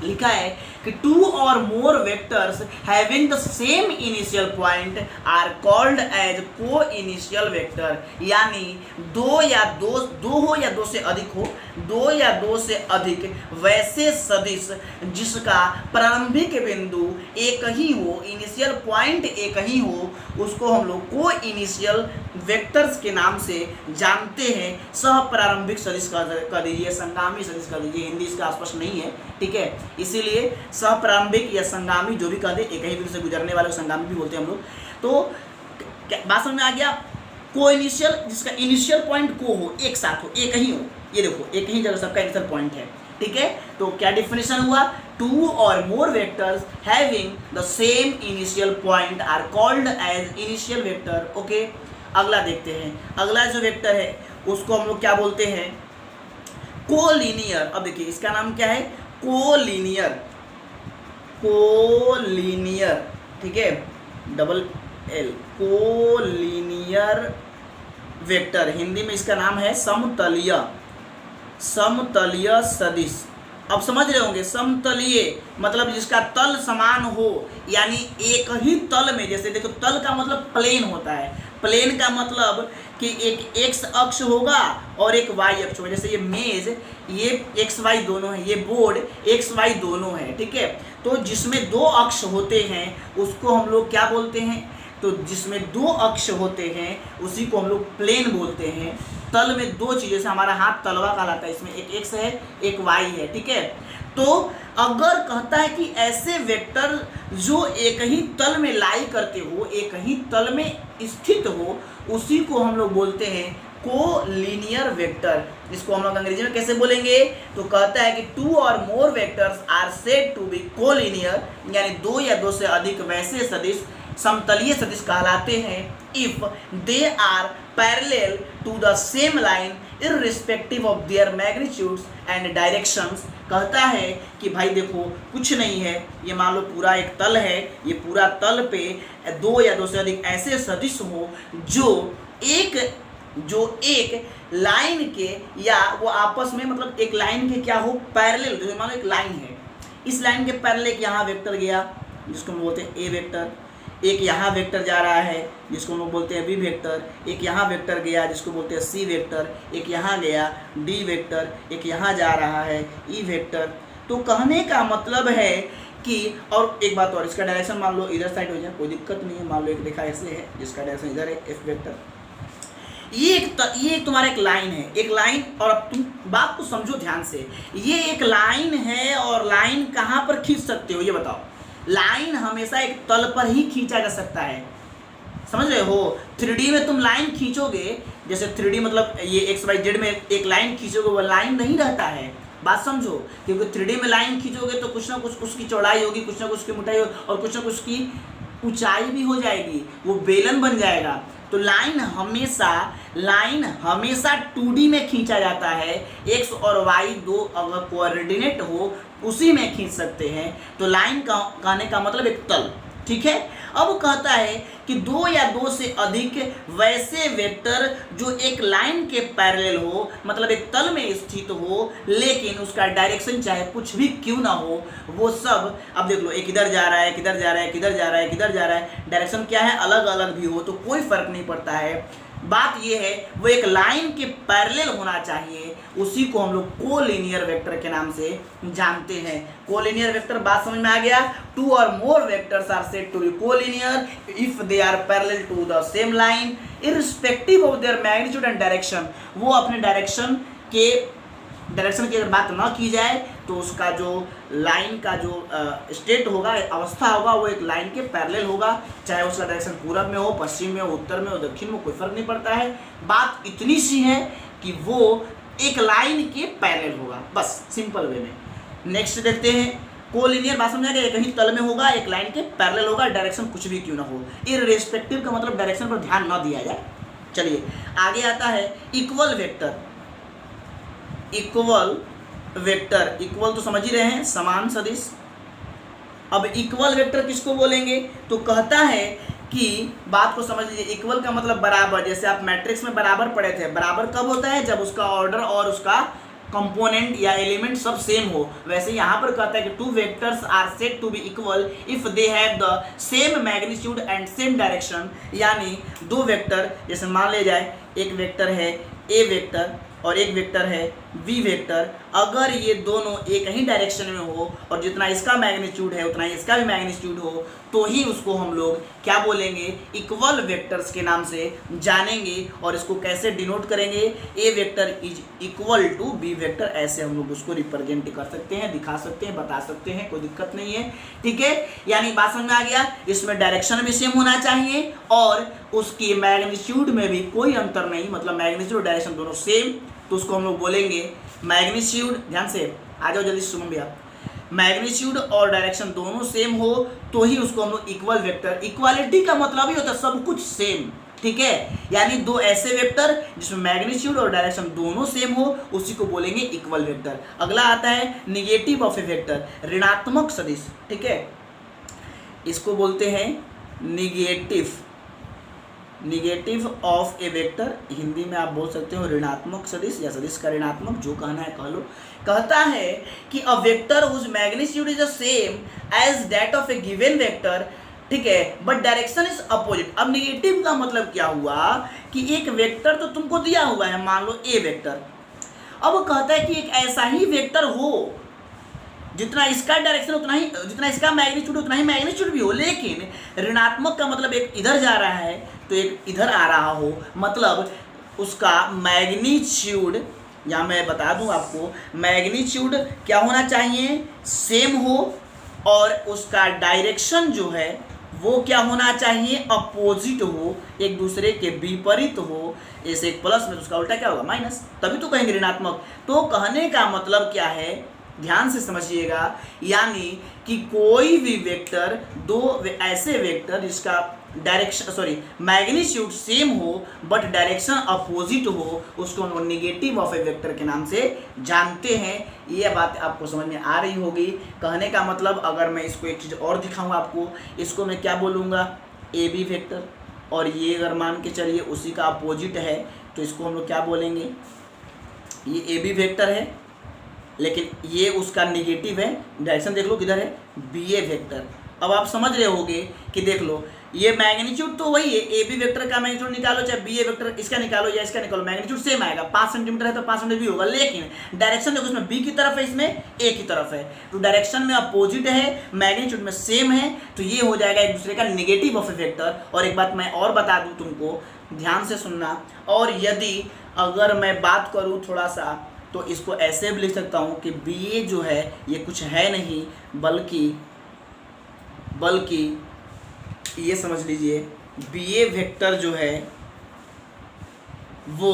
लिखा है कि 2 और more vectors having the same initial point are called as co-initial vector। यानी दो हो या दो से अधिक हो, 2 या 2 से अधिक वैसे सदिश जिसका प्रारंभिक बिंदु एक ही हो, इनिशियल पॉइंट एक ही हो, उसको हम लोग को इनिशियल वेक्टर्स के नाम से जानते हैं। सह प्रारंभिक सदिश कर दीजिए, संगामी सदिश कर दीजिए, हिंदी इसका स्पष्ट नहीं है, ठीक है। इसीलिए सह प्रारंभिक या संगामी जो भी कह दे, एक ही बिंदु से गुजरने वाले संगामी भी बोलते हैं हम लोग। तो बात समझ में आ गया। को इनिशियल जिसका इनिशियल पॉइंट को हो, एक साथ हो, एक ही हो। ये देखो एक ही जगह सबका इनिशियल पॉइंट है, ठीक है। तो क्या डिफिनेशन हुआ, 2 और more vectors having the same initial point are called as initial vector। Okay, अगला देखते हैं। अगला जो वेक्टर है उसको हम लोग क्या बोलते हैं, कोलिनियर। अब देखिए इसका नाम क्या है, कोलिनियर, कोलिनियर, ठीक है, double L, collinear vector. Hindi में इसका नाम है समतलीय, समतलीय सदिश। अब समझ रहे होंगे, समतलीय मतलब जिसका तल समान हो, यानी एक ही तल में। जैसे देखो तल का मतलब प्लेन होता है, प्लेन का मतलब कि एक एक्स अक्ष होगा और एक वाई अक्ष होगा। जैसे ये मेज, ये एक्स वाई दोनों है, ये बोर्ड एक्स वाई दोनों है, ठीक है। तो जिसमें 2 अक्ष होते हैं उसको हम लोग क्या बोलते हैं, तो जिसमें 2 अक्ष होते हैं उसी को हम लोग प्लेन बोलते हैं। तल में 2 चीज़, जैसे हमारा हाथ तलवा कहलाता है, इसमें एक एक्स है एक वाई है, ठीक है। तो अगर कहता है कि ऐसे वेक्टर जो एक ही तल में लाई करते हो, एक ही तल में स्थित हो, उसी को हम लोग बोलते हैं कोलिनियर वेक्टर। इसको हम लोग अंग्रेजी में कैसे बोलेंगे? तो कहता है कि two or more vectors are said to be collinear, यानी दो या दो से अधिक वैसे सदिश समतलीय सदिश कहलाते हैं if they are parallel to the same line irrespective of their magnitudes and directions. कहता है कि भाई देखो कुछ नहीं है, ये मान लो पूरा एक तल है, ये पूरा तल पे दो या दो से अधिक ऐसे सदिश हो जो एक लाइन के या वो आपस में मतलब एक लाइन के क्या हो पैरेलल। जैसे मान लो एक लाइन है, इस लाइन के पैरेलल एक यहाँ वेक्टर गया जिसको हम बोलते हैं ए वेक्टर, एक यहाँ वेक्टर जा रहा है जिसको हम लोग बोलते हैं बी वेक्टर, एक यहाँ वेक्टर गया जिसको बोलते हैं सी वेक्टर, एक यहाँ गया डी वेक्टर, एक यहाँ जा रहा है ई वेक्टर। तो कहने का मतलब है कि, और एक बात और, इसका डायरेक्शन मान लो इधर साइड हो जाए कोई दिक्कत नहीं है। मान लो एक रेखा ऐसे है जिसका डायरेक्शन इधर है एफ वेक्टर, ये एक तुम्हारा एक लाइन है, एक लाइन। और अब तुम बात को समझो ध्यान से, ये एक लाइन है और लाइन कहाँ पर खींच सकते हो ये बताओ? लाइन हमेशा एक तल पर ही खींचा जा सकता है, समझ रहे हो? 3D में तुम लाइन खींचोगे, जैसे 3D मतलब ये XYZ में एक लाइन खींचोगे, वो लाइन नहीं रहता है, बात समझो। क्योंकि 3D में लाइन खींचोगे तो कुछ ना कुछ उसकी चौड़ाई होगी, कुछ ना कुछ उसकी मोटाई होगी और कुछ ना कुछ उसकी ऊंचाई भी हो जाएगी, वो बेलन बन जाएगा। तो लाइन हमेशा 2D में खींचा जाता है, x और y दो अगर कोऑर्डिनेट हो उसी में खींच सकते हैं। तो लाइन का कहने का मतलब एक तल, ठीक है। अब कहता है कि दो या दो से अधिक वैसे वेक्टर जो एक लाइन के पैरेलल हो, मतलब एक तल में स्थित हो, लेकिन उसका डायरेक्शन चाहे कुछ भी क्यों ना हो, वो सब, अब देख लो एक इधर जा रहा है, किधर जा रहा है, किधर जा रहा है, किधर जा रहा है, डायरेक्शन क्या है अलग अलग भी हो तो कोई फर्क नहीं पड़ता है। बात ये है वो एक लाइन के पैरेलल होना चाहिए, उसी को हम लोग कोलिनियर वेक्टर के नाम से जानते हैं। कोलिनियर वेक्टर बात समझ में आ गया? Two or more vectors are said to be collinear if they are parallel to the same line irrespective of their magnitude and direction. वो अपने डायरेक्शन की अगर बात ना की जाए तो उसका जो लाइन का जो स्टेट होगा, अवस्था होगा, वो एक लाइन के पैरेलल होगा, चाहे उसका डायरेक्शन पूरब में हो, पश्चिम में हो, उत्तर में हो, दक्षिण में, कोई फर्क नहीं पड़ता है। बात इतनी सी है कि वो एक लाइन के पैरेलल होगा, बस सिंपल वे में। नेक्स्ट देखते हैं कोलिनियर, बात समझा गया? कहीं तल में होगा, एक लाइन के पैरेलल होगा, डायरेक्शन कुछ भी क्यों ना हो। इररिस्पेक्टिव का मतलब डायरेक्शन पर ध्यान न दिया जाए। चलिए आगे आता है equal vector. Equal vector, equal तो समझ ही रहे हैं, समान सदिश। अब इक्वल वेक्टर किसको बोलेंगे? तो कहता है कि बात को समझ लीजिए, इक्वल का मतलब बराबर। जैसे आप मैट्रिक्स में बराबर पढ़े थे, बराबर कब होता है? जब उसका ऑर्डर और उसका कंपोनेंट या एलिमेंट सब सेम हो। वैसे यहाँ पर कहता है कि two vectors are said to be equal if they have the same magnitude and same direction. यानी दो वेक्टर, जैसे मान ले जाए एक वेक्टर है ए वेक्टर और एक वेक्टर है वी वेक्टर, अगर ये दोनों एक ही डायरेक्शन में हो और जितना इसका मैग्नीट्यूड है उतना ही इसका भी मैग्नीट्यूड हो, तो ही उसको हम लोग क्या बोलेंगे? इक्वल वेक्टर्स के नाम से जानेंगे। और इसको कैसे डिनोट करेंगे? A vector is equal to B vector, ऐसे हम लोग उसको रिप्रेजेंट कर सकते हैं, दिखा सकते हैं, बता सकते हैं, कोई दिक्कत नहीं है, ठीक है। यानी बात समझ में आ गया? इसमें डायरेक्शन भी सेम होना चाहिए और उसकी मैग्नीट्यूड में भी कोई अंतर नहीं, मतलब मैग्नीट्यूड और डायरेक्शन दोनों सेम, तो उसको हम लोग बोलेंगे मैग्नीट्यूड। ध्यान से आ जाओ जल्दी सुनो भैया, मैग्नीट्यूड और डायरेक्शन दोनों सेम हो तो ही उसको हम लोग इक्वल वेक्टर। इक्वालिटी का मतलब ही होता है सब कुछ सेम, ठीक है। यानी दो ऐसे वेक्टर जिसमें मैग्नीट्यूड और डायरेक्शन दोनों सेम हो, उसी को बोलेंगे इक्वल वेक्टर। अगला आता है निगेटिव ऑफ ए वेक्टर, ऋणात्मक सदिश, ठीक है। इसको बोलते हैं negative of A vector, Hindi में आप बोल सकते हो ऋणात्मक सदिश या सदिश का ऋणात्मक, जो कहना है कह लो। कहता है कि a vector whose magnitude is the same as that of a given vector, ठीक है, बट डायरेक्शन इज अपोजिट। अब निगेटिव का मतलब क्या हुआ कि एक वेक्टर तो तुमको दिया हुआ है, मान लो ए वेक्टर, अब कहता है कि एक ऐसा ही वेक्टर हो जितना इसका डायरेक्शन उतना ही, जितना इसका मैग्नीट्यूड उतना ही मैग्नीट्यूड भी हो, लेकिन ऋणात्मक का मतलब एक इधर जा रहा है तो एक इधर आ रहा हो, मतलब उसका मैग्नीट्यूड, या मैं बता दूं आपको, मैग्नीट्यूड क्या होना चाहिए? सेम हो और उसका डायरेक्शन जो है वो क्या होना चाहिए, अपोजिट हो, एक दूसरे के विपरीत हो। ऐसे एक प्लस में उसका उल्टा क्या होगा, माइनस, तभी तो कहेंगे ऋणात्मक। तो कहने का मतलब क्या है, ध्यान से समझिएगा, यानी कि कोई भी वेक्टर, दो ऐसे वेक्टर जिसका डायरेक्शन मैग्नीट्यूड सेम हो बट डायरेक्शन अपोजिट हो, उसको हम नेगेटिव ऑफ ए वेक्टर के नाम से जानते हैं। ये बात आपको समझ में आ रही होगी। कहने का मतलब, अगर मैं इसको एक चीज़ और दिखाऊँ आपको, इसको मैं क्या बोलूँगा, ए बी वेक्टर, और ये अगर मान के चलिए उसी का अपोजिट है तो इसको हम लोग क्या बोलेंगे, ये ए बी वेक्टर है लेकिन ये उसका निगेटिव है, डायरेक्शन देख लो किधर है, बी ए वेक्टर। अब आप समझ रहे होगे कि देख लो, ये मैग्नीट्यूड तो वही है, ए बी वेक्टर का मैग्नीट्यूड निकालो चाहे बी ए वेक्टर इसका निकालो या इसका निकालो, मैग्नीट्यूड सेम आएगा। 5 सेंटीमीटर है तो 5 सेंटीमीटर भी होगा, लेकिन डायरेक्शन देखो, इसमें बी की तरफ है, इसमें ए की तरफ है, तो डायरेक्शन में अपोजिट है, मैग्नीट्यूड में सेम है, तो ये हो जाएगा एक दूसरे का निगेटिव ऑफ ए वेक्टर। और एक बात मैं और बता दूँ तुमको, ध्यान से सुनना, और यदि अगर मैं बात करूँ थोड़ा सा, तो इसको ऐसे भी लिख सकता हूँ कि बी ए जो है ये कुछ है नहीं बल्कि ये समझ लीजिए, बी ए वेक्टर जो है वो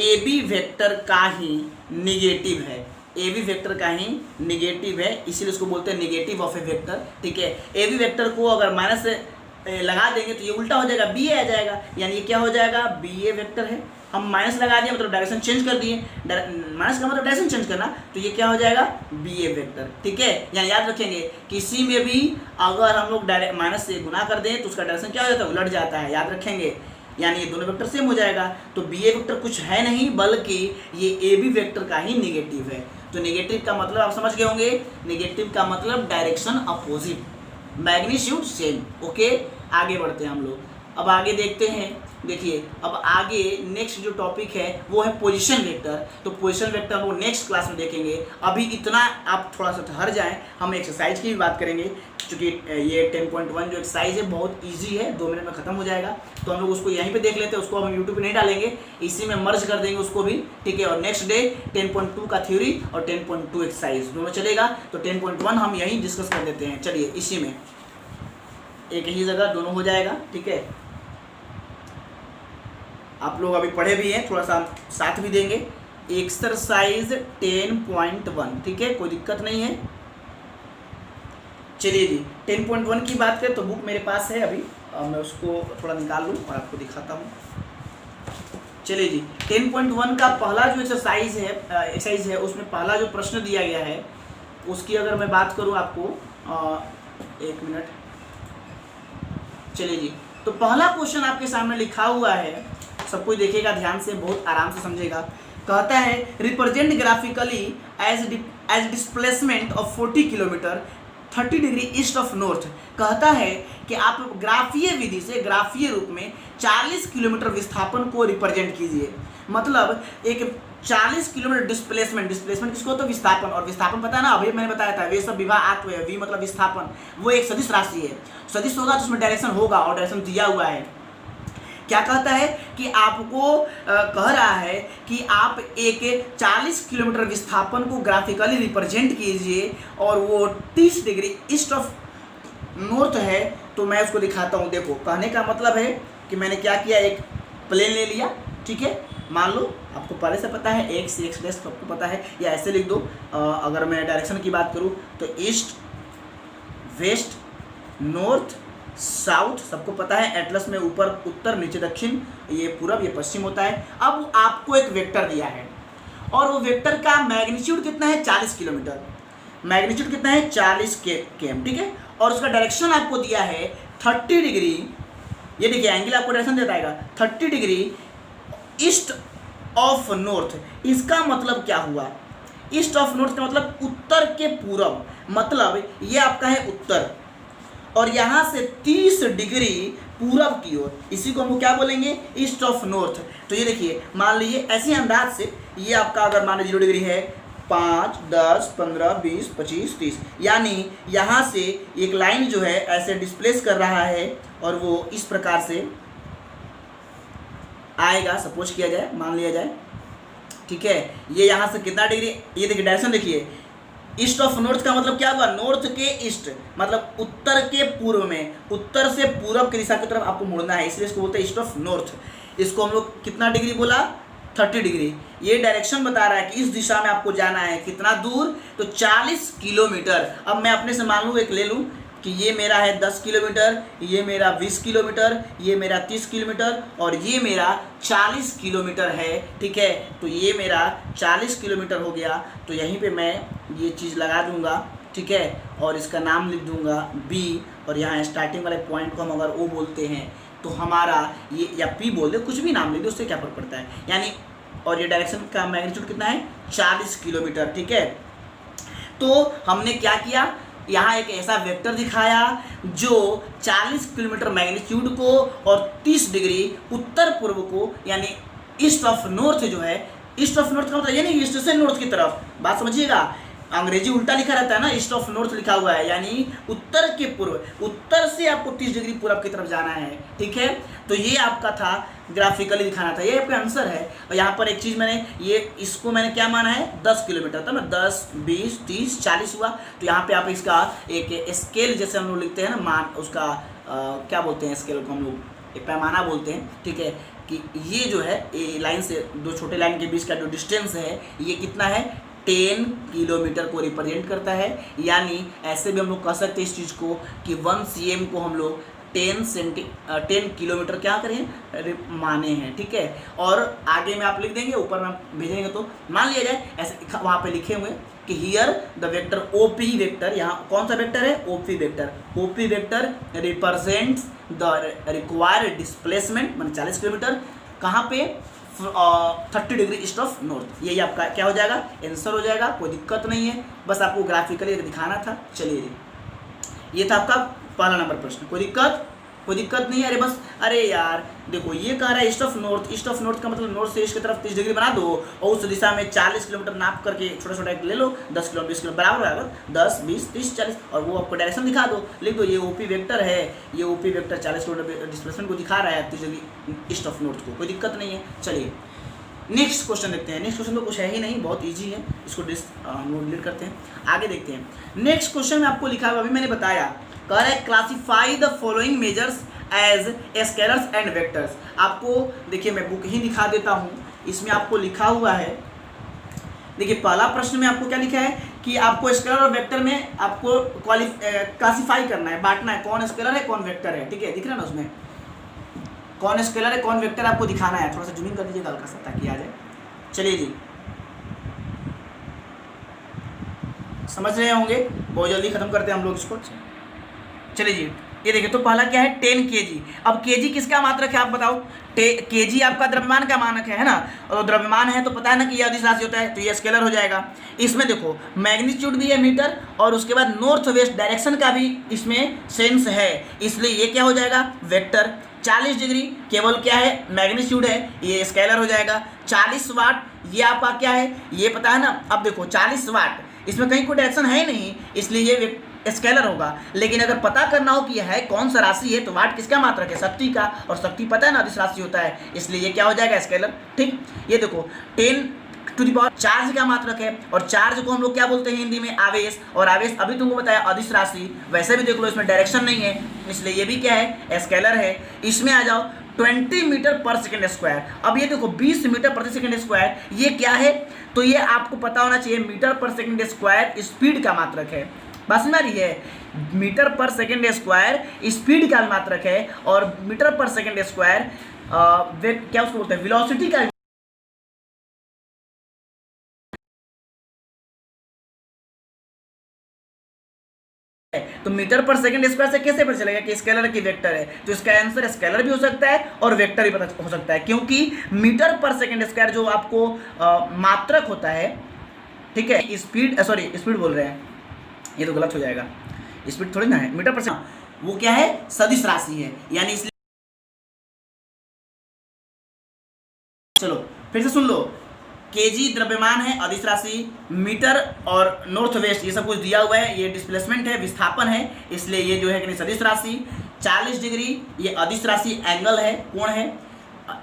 ए बी वेक्टर का ही निगेटिव है, ए बी वेक्टर का ही निगेटिव है, इसीलिए उसको बोलते हैं निगेटिव ऑफ ए वेक्टर। ठीक है, ए बी वेक्टर को अगर माइनस से लगा देंगे तो ये उल्टा हो जाएगा, बी ए आ जाएगा, यानी ये क्या हो जाएगा, बी ए वेक्टर है। हम माइनस लगा दिए मतलब डायरेक्शन चेंज कर दिए, माइनस का मतलब डायरेक्शन चेंज करना, तो ये क्या हो जाएगा, बी ए वेक्टर। ठीक है, यहाँ याद रखेंगे, किसी में भी अगर हम लोग डायरेक्ट माइनस से गुना कर दें तो उसका डायरेक्शन क्या हो जाता है, उलट जाता है, याद रखेंगे, यानी ये दोनों वेक्टर सेम हो जाएगा। तो बी ए वेक्टर कुछ है नहीं बल्कि ये ए बी वेक्टर का ही निगेटिव है। तो निगेटिव का मतलब आप समझ गए होंगे, निगेटिव का मतलब direction opposite, magnitude same. Okay, आगे बढ़ते हैं हम लोग, अब आगे देखते हैं। देखिए, अब आगे नेक्स्ट जो टॉपिक है वो है पोजीशन वेक्टर। तो पोजीशन वेक्टर हम लोग नेक्स्ट क्लास में देखेंगे। अभी इतना आप थोड़ा सा ठहर जाएं, हम एक्सरसाइज की भी बात करेंगे, क्योंकि ये 10.1 जो एक्सरसाइज है बहुत इजी है, 2 मिनट में ख़त्म हो जाएगा। तो हम लोग उसको यहीं पे देख लेते हैं, उसको हम यूट्यूब पे नहीं डालेंगे, इसी में मर्ज कर देंगे उसको भी। ठीक है, और नेक्स्ट डे 10.2 का थ्योरी और 10.2 एक्सरसाइज दोनों चलेगा। तो 10.1 हम यहीं डिस्कस कर देते हैं, चलिए इसी में एक ही जगह दोनों हो जाएगा। ठीक है, आप लोग अभी पढ़े भी हैं, थोड़ा सा साथ भी देंगे। एक्सरसाइज 10.1, ठीक है, कोई दिक्कत नहीं है। चलिए जी, 10.1 की बात करें तो बुक मेरे पास है अभी, मैं उसको थोड़ा निकाल लूँ और आपको दिखाता हूँ। चलिए जी, 10.1 का पहला जो एक्सरसाइज है उसमें पहला जो प्रश्न दिया गया है उसकी अगर मैं बात करूँ आपको, 1 मिनट। चलिए जी, तो पहला क्वेश्चन आपके सामने लिखा हुआ है, सब कुछ देखिएगा ध्यान से, बहुत आराम से समझेगा। कहता है represent graphically as displacement of 40 kilometre 30 degree east of north. कहता है कि आप ग्राफीय विधि से, ग्राफीय रूप में 40 किलोमीटर विस्थापन को रिप्रेजेंट कीजिए। मतलब एक 40 किलोमीटर डिस्प्लेसमेंट किसको होता है, विस्थापन। और विस्थापन पता है ना, अभी मैंने बताया था, वे सब विवाह आत्व है, वी मतलब विस्थापन, वो एक सदिश राशि है। सदिश होगा तो उसमें डायरेक्शन होगा और डायरेक्शन दिया हुआ है। क्या कहता है कि आपको कह रहा है कि आप एक 40 किलोमीटर विस्थापन को ग्राफिकली रिप्रेजेंट कीजिए और वो 30 डिग्री ईस्ट ऑफ नॉर्थ है। तो मैं उसको दिखाता हूँ। देखो, कहने का मतलब है कि मैंने क्या किया, एक प्लेन ले लिया, ठीक है, मान लो आपको पहले से पता है, एक्स एक्स डैश सबको पता है, या ऐसे लिख दो। अगर मैं डायरेक्शन की बात करूँ तो ईस्ट, वेस्ट, नॉर्थ, साउथ सबको पता है। एटलस में ऊपर उत्तर, नीचे दक्षिण, ये पूरब, ये पश्चिम होता है। अब आपको एक वेक्टर दिया है और वो वेक्टर का मैग्नीट्यूड कितना है, 40 किलोमीटर। मैग्नीट्यूड कितना है, 40 km, ठीक है। और उसका डायरेक्शन आपको दिया है 30 डिग्री, ये देखिए एंगल आपको डायरेक्शन देता है 30 डिग्री ईस्ट ऑफ नॉर्थ। इसका मतलब क्या हुआ, ईस्ट ऑफ नॉर्थ का मतलब उत्तर के पूरब, मतलब ये आपका है उत्तर और यहाँ से 30 डिग्री पूरब की ओर, इसी को हम क्या बोलेंगे, ईस्ट ऑफ नॉर्थ। तो ये देखिए, मान लीजिए ऐसे अंदाज से ये आपका अगर मान लीजिए 0 डिग्री है, 5, 10, 15, 20, 25, 30, यानी यहाँ से एक लाइन जो है ऐसे डिस्प्लेस कर रहा है और वो इस प्रकार से आएगा, सपोज किया जाए, मान लिया जाए, ठीक है। ये यहाँ से कितना डिग्री, ये देखिए डायरेक्शन देखिए, ईस्ट ऑफ नॉर्थ का मतलब क्या हुआ, नॉर्थ के ईस्ट, मतलब उत्तर के पूर्व में, उत्तर से पूरब की दिशा की तरफ आपको मुड़ना है, इसलिए इसको बोलते हैं ईस्ट ऑफ नॉर्थ। इसको हम लोग कितना डिग्री बोला, 30 डिग्री। ये डायरेक्शन बता रहा है कि इस दिशा में आपको जाना है, कितना दूर, तो 40 किलोमीटर। अब मैं अपने से मान लूँ एक ले लूँ कि ये मेरा है 10 किलोमीटर, ये मेरा 20 किलोमीटर, ये मेरा 30 किलोमीटर और ये मेरा 40 किलोमीटर है, ठीक है। तो ये मेरा 40 किलोमीटर हो गया, तो यहीं पे मैं ये चीज़ लगा दूंगा, ठीक है, और इसका नाम लिख दूंगा बी, और यहाँ स्टार्टिंग वाले पॉइंट को हम अगर ओ बोलते हैं तो हमारा ये, या पी बोल दे, कुछ भी नाम लिख दो, उससे क्या फर्क पड़ता है, यानी, और ये डायरेक्शन का मैग्नीट्यूड कितना है, 40 किलोमीटर, ठीक है। तो हमने क्या किया, यहाँ एक ऐसा वेक्टर दिखाया जो 40 किलोमीटर मैग्नीट्यूड को और 30 डिग्री उत्तर पूर्व को, यानी ईस्ट ऑफ नॉर्थ जो है, ईस्ट ऑफ नॉर्थ का मतलब यानी ईस्ट से नॉर्थ की तरफ, बात समझिएगा, अंग्रेजी उल्टा लिखा रहता है ना, ईस्ट ऑफ नॉर्थ लिखा हुआ है, यानी उत्तर के पूर्व, उत्तर से आपको 30 डिग्री पूरब की तरफ जाना है, ठीक है। तो ये आपका था, ग्राफिकली दिखाना था, ये आपका आंसर है। और यहाँ पर एक चीज़ मैंने, ये इसको मैंने क्या माना है, 10 किलोमीटर, था ना, 10, 20, 30, 40 हुआ। तो यहाँ पे आप इसका एक स्केल जैसे हम लोग लिखते हैं ना, मान उसका क्या बोलते हैं, स्केल को हम लोग एक पैमाना बोलते हैं, ठीक है, कि ये जो है ये लाइन से दो छोटे लाइन के बीच का जो डिस्टेंस है ये कितना है, 10 किलोमीटर को रिप्रेजेंट करता है। यानी ऐसे भी हम लोग कह सकते हैं इस चीज़ को कि 1 cm को हम लोग 10 किलोमीटर क्या करें, माने हैं, ठीक है। और आगे में आप लिख देंगे, ऊपर में भेजेंगे, तो मान लिया जाए ऐसे वहाँ पे लिखे हुए कि here the vector OP vector, यहाँ कौन सा वेक्टर है, OP vector, OP vector represents the required displacement, मान 40 किलोमीटर, कहाँ पे, 30 डिग्री ईस्ट ऑफ नॉर्थ। यही आपका क्या हो जाएगा, आंसर हो जाएगा, कोई दिक्कत नहीं है, बस आपको ग्राफिकली दिखाना था। चलिए, ये था आपका पहला नंबर प्रश्न, कोई दिक्कत नहीं है। अरे बस, अरे यार देखो ये कह रहा है east of north, east of north का मतलब नॉर्थ से ईस्ट की तरफ 30 डिग्री बना दो और उस दिशा में 40 किलोमीटर नाप करके छोटा छोटा ले लो, 10 किलोमीटर 20 किलोमीटर बराबर, 10, 20, 30, 40, और वो आपको डायरेक्शन दिखा दो, लिख दो ये OP वेक्टर है, ये OP वेक्टर 40 किलोमीटर डिस्प्लेसमेंट को दिखा रहा है 30 डिग्री ईस्ट ऑफ नॉर्थ को, कोई दिक्कत नहीं है। चलिए नेक्स्ट क्वेश्चन देखते हैं। नेक्स्ट क्वेश्चन तो कुछ है ही नहीं, बहुत ईजी है, इसको नोट डिलीट करते हैं, आगे देखते हैं। नेक्स्ट क्वेश्चन में आपको लिखा हुआ, अभी मैंने बताया, कह रहा है classify the following measures as scalars and vectors. आपको देखिए मैं बुक ही दिखा देता हूँ, इसमें आपको लिखा हुआ है, देखिए पहला प्रश्न में आपको क्या लिखा है कि आपको स्केलर और वेक्टर में आपको क्लासीफाई करना है, बांटना है, कौन स्केलर है कौन वेक्टर है, ठीक है, दिख रहा है ना उसमें कौन स्केलर है कौन वेक्टर आपको दिखाना है। थोड़ा सा जूमिंग कर दीजिएगा हल्का सा ताकि आ जाए। चलिए जी, समझ रहे होंगे, बहुत जल्दी खत्म करते हैं हम लोग इसको। चलिए जी, ये देखिए तो पहला क्या है 10 kg। अब kg किसका मात्रक है आप बताओ, kg आपका द्रव्यमान का मानक है ना, और द्रव्यमान है तो पता है ना कि ये अदिश राशि होता है, तो ये स्केलर हो जाएगा। इसमें देखो मैग्नीट्यूड भी है मीटर, और उसके बाद नॉर्थ वेस्ट डायरेक्शन का भी इसमें सेंस है, इसलिए ये क्या हो जाएगा वेक्टर। 40 डिग्री केवल क्या है मैग्नीट्यूड है, ये स्केलर हो जाएगा। 40 वाट ये आपका क्या है, ये पता है ना। अब देखो 40 वाट, इसमें कहीं कोई डायरेक्शन है नहीं, इसलिए ये स्केलर होगा। लेकिन अगर पता करना हो कि यह है कौन सा राशि है, तो वाट किसका मात्रक है, शक्ति का, और शक्ति पता है ना अदिश राशि होता है, इसलिए ये क्या हो जाएगा स्केलर। ठीक, ये देखो 10 टू द पावर चार्ज का मात्रक है, और चार्ज को हम लोग क्या बोलते हैं हिंदी में, आवेश। और आवेश अभी तुमको बताया अदिश राशि, वैसे भी देख लो इसमें डायरेक्शन नहीं है, इसलिए ये भी क्या है स्केलर है। इसमें आ जाओ 20 मीटर पर सेकेंड स्क्वायर। अब ये देखो 20 मीटर प्रति सेकेंड स्क्वायर, ये क्या है, तो ये आपको पता होना चाहिए मीटर पर सेकेंड स्क्वायर स्पीड का मात्रक है। बस में आ रही है, मीटर पर सेकेंड स्क्वायर स्पीड का मात्रक है, और मीटर पर सेकेंड स्क्वायर क्या उसको बोलते हैं वेलोसिटी का। तो मीटर पर सेकंड स्क्वायर से कैसे पता चलेगा कि स्केलर की वेक्टर है, तो इसका आंसर स्केलर भी हो सकता है और वेक्टर भी पता हो सकता है, क्योंकि मीटर पर सेकंड स्क्वायर जो आपको मात्रक होता है, ठीक है, स्पीड सॉरी स्पीड बोल रहे हैं, ये तो गलत हो जाएगा, स्पीड थोड़ी ना है, मीटर पर सेकंड वो क्या है सदिश राशि है, यानी इसलिए चलो फिर से सुन लो, केजी द्रव्यमान है, अदिश राशि, मीटर और नॉर्थ वेस्ट ये सब कुछ दिया हुआ है, ये डिस्प्लेसमेंट है, विस्थापन है, इसलिए ये जो है कि सदिश राशि। 40 डिग्री ये अदिश राशि एंगल है, कोण है,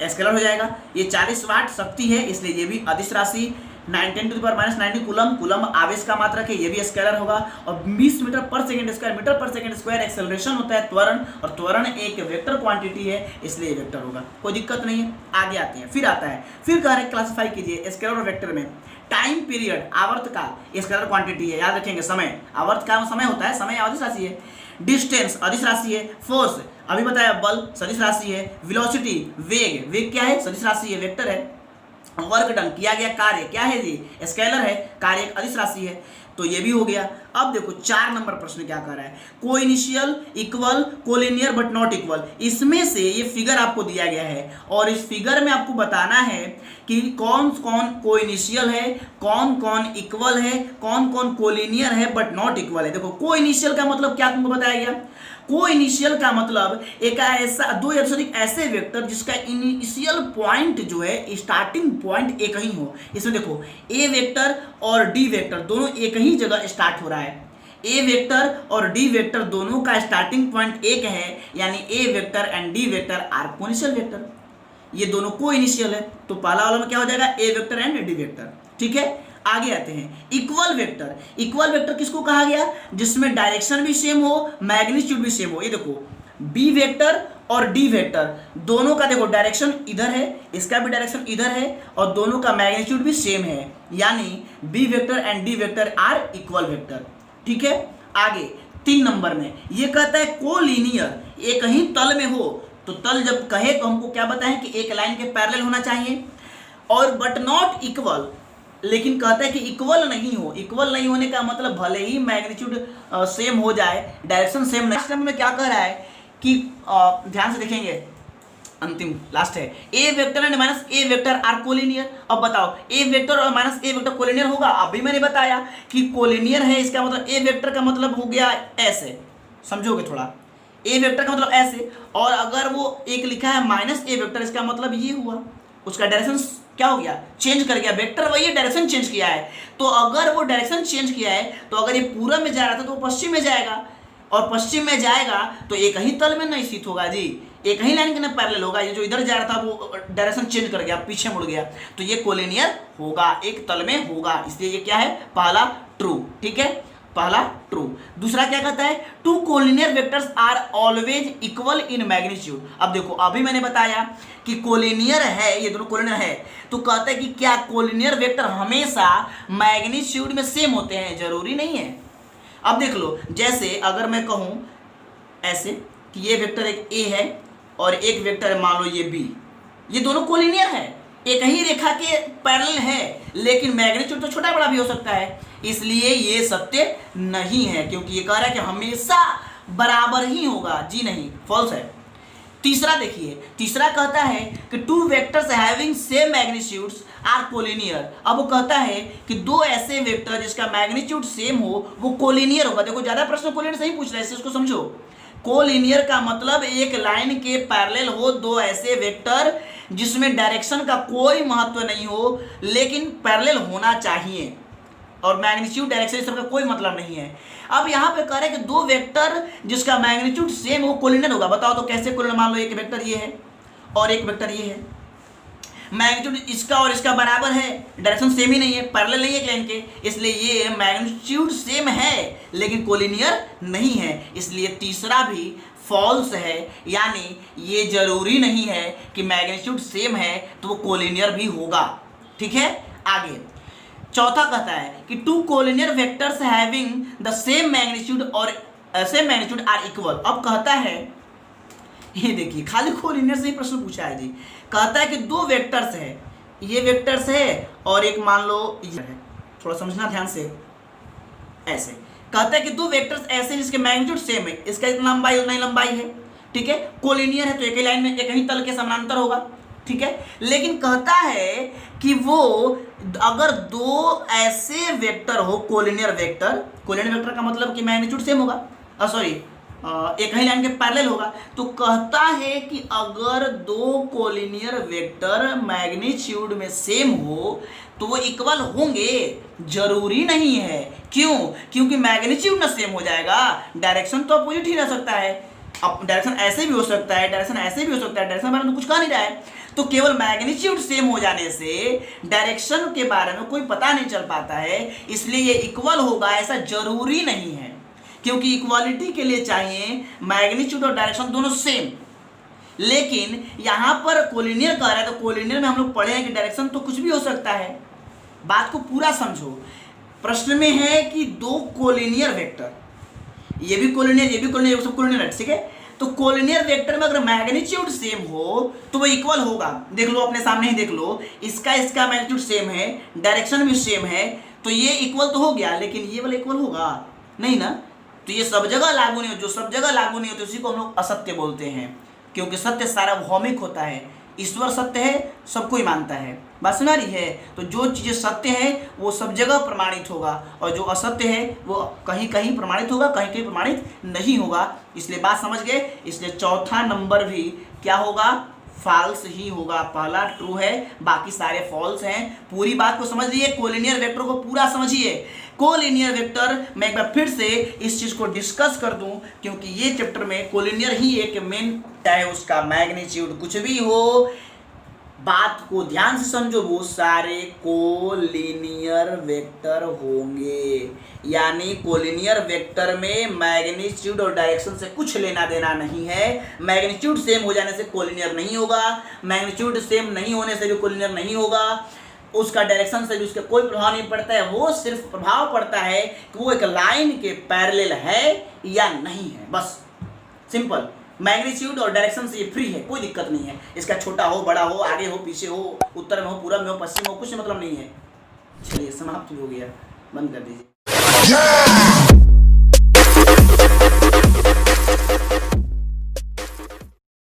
स्केलर हो जाएगा। ये 40 वाट शक्ति है, इसलिए ये भी अदिश राशि। 10⁻⁹ कूलम, कूलम आवेश का मात्रक है, ये भी स्केलर होगा। और 20 मीटर पर सेकंड स्क्वायर एक्सेलरेशन होता है त्वरण, और त्वरण एक वेक्टर क्वांटिटी है, इसलिए वेक्टर होगा, कोई दिक्कत नहीं है। आगे आते हैं, फिर आता है, फिर कह रहे क्लासिफाई कीजिए स्केलर और वेक्टर में। टाइम पीरियड आवर्तकाल स्केलर क्वांटिटी है, याद रखेंगे। समय आवर्तकाल समय होता है, समय अदिश राशि है। डिस्टेंस अदिश राशि है। फोर्स अभी बताया बल सदिश राशि है। वेलोसिटी वेग, वेग क्या है? सदिश राशि है, वेक्टर है। वर्क डन किया गया कार्य क्या है जी? स्केलर है, कार्य एक अदिश राशि है, तो ये भी हो गया। अब देखो 4 नंबर प्रश्न क्या कर रहा है, coinitial, equal, collinear but not equal. इसमें से ये फिगर आपको दिया गया है और इस फिगर में आपको बताना है कि कौन कौन कोइनिशियल है, कौन कौन इक्वल है, कौन कौन कोलिनियर है बट नॉट इक्वल है। देखो कोइनिशियल का मतलब क्या तुमको बताया गया, कोइनिशियल का मतलब एक ऐसा दो या अधिक ऐसे वेक्टर जिसका इनिशियल पॉइंट जो है, स्टार्टिंग पॉइंट एक ही हो। इसमें देखो ए वेक्टर और डी वेक्टर दोनों एक ही जगह स्टार्ट हो रहा है। ए वेक्टर और डी वेक्टर दोनों का स्टार्टिंग पॉइंट एक है, यानी A vector and D vector are coinitial vector. ये दोनों कोइनिशियल है, तो पहला वाला में क्या हो जाएगा, ए वेक्टर एंड डी वेक्टर। ठीक है, आगे आते हैं इक्वल वेक्टर। इक्वल वेक्टर किसको कहा गया, जिसमें डायरेक्शन भी सेम हो, मैग्नीट्यूड भी सेम हो। ये देखो बी वेक्टर और डी वेक्टर दोनों का देखो डायरेक्शन इधर है, इसका भी डायरेक्शन इधर है, और दोनों का मैग्नीट्यूड भी सेम है, यानी B vector and D vector are equal vector. ठीक है, आगे 3 नंबर में ये कहता है कोलिनियर, एक ही तल में हो। तो तल जब कहे तो हमको क्या बताएं कि एक लाइन के पैरेलल होना चाहिए, और बट नॉट इक्वल, लेकिन कहता है कि इक्वल नहीं हो। इक्वल नहीं होने का मतलब भले ही मैग्नीट्यूड सेम हो जाए, डायरेक्शन सेम नहीं। लास्ट में क्या कह रहा है कि ध्यान से देखेंगे, अंतिम लास्ट है ए vector and minus A vector are collinear. अब बताओ ए वेक्टर और माइनस ए वेक्टर कोलिनियर होगा? अभी मैंने बताया कि कोलिनियर है, इसका मतलब ए वेक्टर का मतलब हो गया ऐसे, समझोगे थोड़ा, ए वेक्टर का मतलब ऐसे, और अगर वो एक लिखा है माइनस ए वेक्टर, इसका मतलब ये हुआ, उसका डायरेक्शन क्या हो गया, चेंज कर गया। वेक्टर वही है, डायरेक्शन चेंज किया है। तो अगर वो डायरेक्शन चेंज किया है, तो अगर ये पूरब में जा रहा था तो वो पश्चिम में जाएगा, और पश्चिम में जाएगा तो एक ही तल में नहीं स्थित होगा जी, एक ही लाइन के ना पैरेलल होगा। ये जो इधर जा रहा था वो डायरेक्शन चेंज कर गया, पीछे मुड़ गया, तो ये कोलिनियर होगा, एक तल में होगा। इसलिए ये क्या है, पहला ट्रू। ठीक है, पहला ट्रू। दूसरा क्या कहता है, two collinear vectors are always equal in magnitude. अब देखो अभी मैंने बताया कि कोलिनियर है, ये दोनों कोलिनियर है, तो कहता है कि क्या कोलिनियर वेक्टर हमेशा मैग्नीट्यूड में सेम होते हैं? जरूरी नहीं है। अब देख लो, जैसे अगर मैं कहूं ऐसे कि ये वेक्टर एक ए है और एक वेक्टर मान लो ये बी, ये दोनों कोलिनियर है, एक ही रेखा के पैरेलल है, लेकिन मैग्नीट्यूड तो छोटा बड़ा भी हो सकता है, इसलिए ये सत्य नहीं है, क्योंकि ये कह रहा है कि हमेशा बराबर ही होगा। जी नहीं, फॉल्स है। तीसरा देखिए, तीसरा कहता है कि two vectors having same magnitudes are collinear. अब वो कहता है कि दो ऐसे वेक्टर जिसका मैग्नीट्यूड सेम हो वो कोलिनियर होगा। देखो ज्यादा प्रश्न कोलिनियर से ही पूछ रहे हैं, इसको समझो। कोलिनियर का मतलब एक लाइन के पैरेलल हो दो ऐसे वेक्टर जिसमें डायरेक्शन का कोई महत्व नहीं हो, लेकिन पैरेलल होना चाहिए, और मैग्नीट्यूड डायरेक्शन इस सबका कोई मतलब नहीं है। अब यहाँ पे कह रहे हैं कि दो वेक्टर जिसका मैग्नीट्यूड सेम हो कोलिनियर होगा। बताओ तो कैसे कोलिनियर? मान लो एक वेक्टर ये है और एक वेक्टर ये है, मैग्नीट्यूड इसका और इसका बराबर है, डायरेक्शन सेम ही नहीं है, पैरेलल नहीं है लाइन के, इसलिए ये मैग्नीट्यूड सेम है लेकिन कोलिनियर नहीं है, इसलिए तीसरा भी फॉल्स है। यानी ये जरूरी नहीं है कि मैग्नीट्यूड सेम है तो वो कोलिनियर भी होगा। ठीक है, आगे चौथा कहता है कि two collinear vectors having the same magnitude और सेम मैग्नीट्यूड आर इक्वल। अब कहता है, ये देखिए खाली कोलिनियर से ही प्रश्न पूछा है जी। कहता है कि दो वेक्टर्स है, ये वेक्टर्स है और एक मान लो ये है, थोड़ा समझना ध्यान से। ऐसे कहता है कि दो वेक्टर्स ऐसे जिसके मैग्नीट्यूड सेम है, इसका इतना लंबाई उतना ही लंबाई है। ठीक है, कोलिनियर है तो एक ही लाइन में एक ही तल के समानांतर होगा। ठीक है, लेकिन कहता है कि वो अगर दो ऐसे वेक्टर हो कोलिनियर वेक्टर का मतलब कि मैग्नीट्यूड सेम होगा, सॉरी एक ही लाइन के पैरेलल होगा, तो कहता है कि अगर दो कोलिनियर वेक्टर मैग्नीट्यूड में सेम हो तो वो इक्वल होंगे। जरूरी नहीं है, क्यों? क्योंकि मैग्नीट्यूड ना सेम हो जाएगा, डायरेक्शन तो अपोजिट ही रह सकता है। अब डायरेक्शन ऐसे भी हो सकता है, डायरेक्शन ऐसे भी हो सकता है, डायरेक्शन बारे में तो कुछ कहा नहीं रहा है। तो केवल मैग्नीट्यूड सेम हो जाने से डायरेक्शन के बारे में कोई पता नहीं चल पाता है, इसलिए ये इक्वल होगा ऐसा जरूरी नहीं है, क्योंकि इक्वालिटी के लिए चाहिए मैग्नीट्यूड और डायरेक्शन दोनों सेम। लेकिन यहां पर कोलिनियर कह रहा है, तो कोलिनियर में हम लोग पढ़े हैं कि डायरेक्शन तो कुछ भी हो सकता है। बात को पूरा समझो। प्रश्न में है कि दो कोलिनियर वेक्टर, ये भी कोलिनियर, ये भी कोलिनियर, ये सब कोलिनियर है, ठीक है। तो कोलिनियर वेक्टर में अगर मैग्नीट्यूड सेम हो तो वो इक्वल होगा। देख लो अपने सामने ही देख लो, इसका मैग्नीट्यूड सेम है, डायरेक्शन भी सेम है, तो ये इक्वल तो हो गया, लेकिन ये वाला इक्वल होगा नहीं ना। तो ये सब जगह लागू नहीं हो, जो सब जगह लागू नहीं होते उसी को हम लोग असत्य बोलते हैं, क्योंकि सत्य सार्वभौमिक होता है। ईश्वर सत्य है, सब कोई मानता है। बात सुना रही है? तो जो चीज़ें सत्य है वो सब जगह प्रमाणित होगा, और जो असत्य है वो कहीं कहीं प्रमाणित होगा, कहीं कहीं प्रमाणित नहीं होगा। इसलिए बात समझ गए। इसलिए चौथा नंबर भी क्या होगा? फॉल्स ही होगा। पहला ट्रू है, बाकी सारे फॉल्स हैं। पूरी बात को समझ लीजिए, कोलिनियर वेक्टर को पूरा समझिए। कोलिनियर वेक्टर मैं एक बार फिर से इस चीज को डिस्कस कर दूं, क्योंकि ये चैप्टर में कोलिनियर ही एक मेन, चाहे उसका मैग्नीट्यूड कुछ भी हो, बात को ध्यान से समझो, वो सारे कोलिनियर वेक्टर होंगे। यानी कोलिनियर वेक्टर में मैग्नीट्यूड और डायरेक्शन से कुछ लेना देना नहीं है। मैग्नीट्यूड सेम हो जाने से कोलिनियर नहीं होगा, मैग्नीट्यूड सेम नहीं होने से भी कोलिनियर नहीं होगा, उसका डायरेक्शन से भी उसका कोई प्रभाव नहीं पड़ता है। वो सिर्फ प्रभाव पड़ता है कि वो एक लाइन के पैरेलल है या नहीं है, बस सिंपल। मैग्नीट्यूड और डायरेक्शन से ये फ्री है, कोई दिक्कत नहीं है। इसका छोटा हो, बड़ा हो, आगे हो, पीछे हो, उत्तर में हो, पूरब में हो, पश्चिम हो, कुछ मतलब नहीं है। चलिए समाप्त हो गया, बंद कर दीजिए।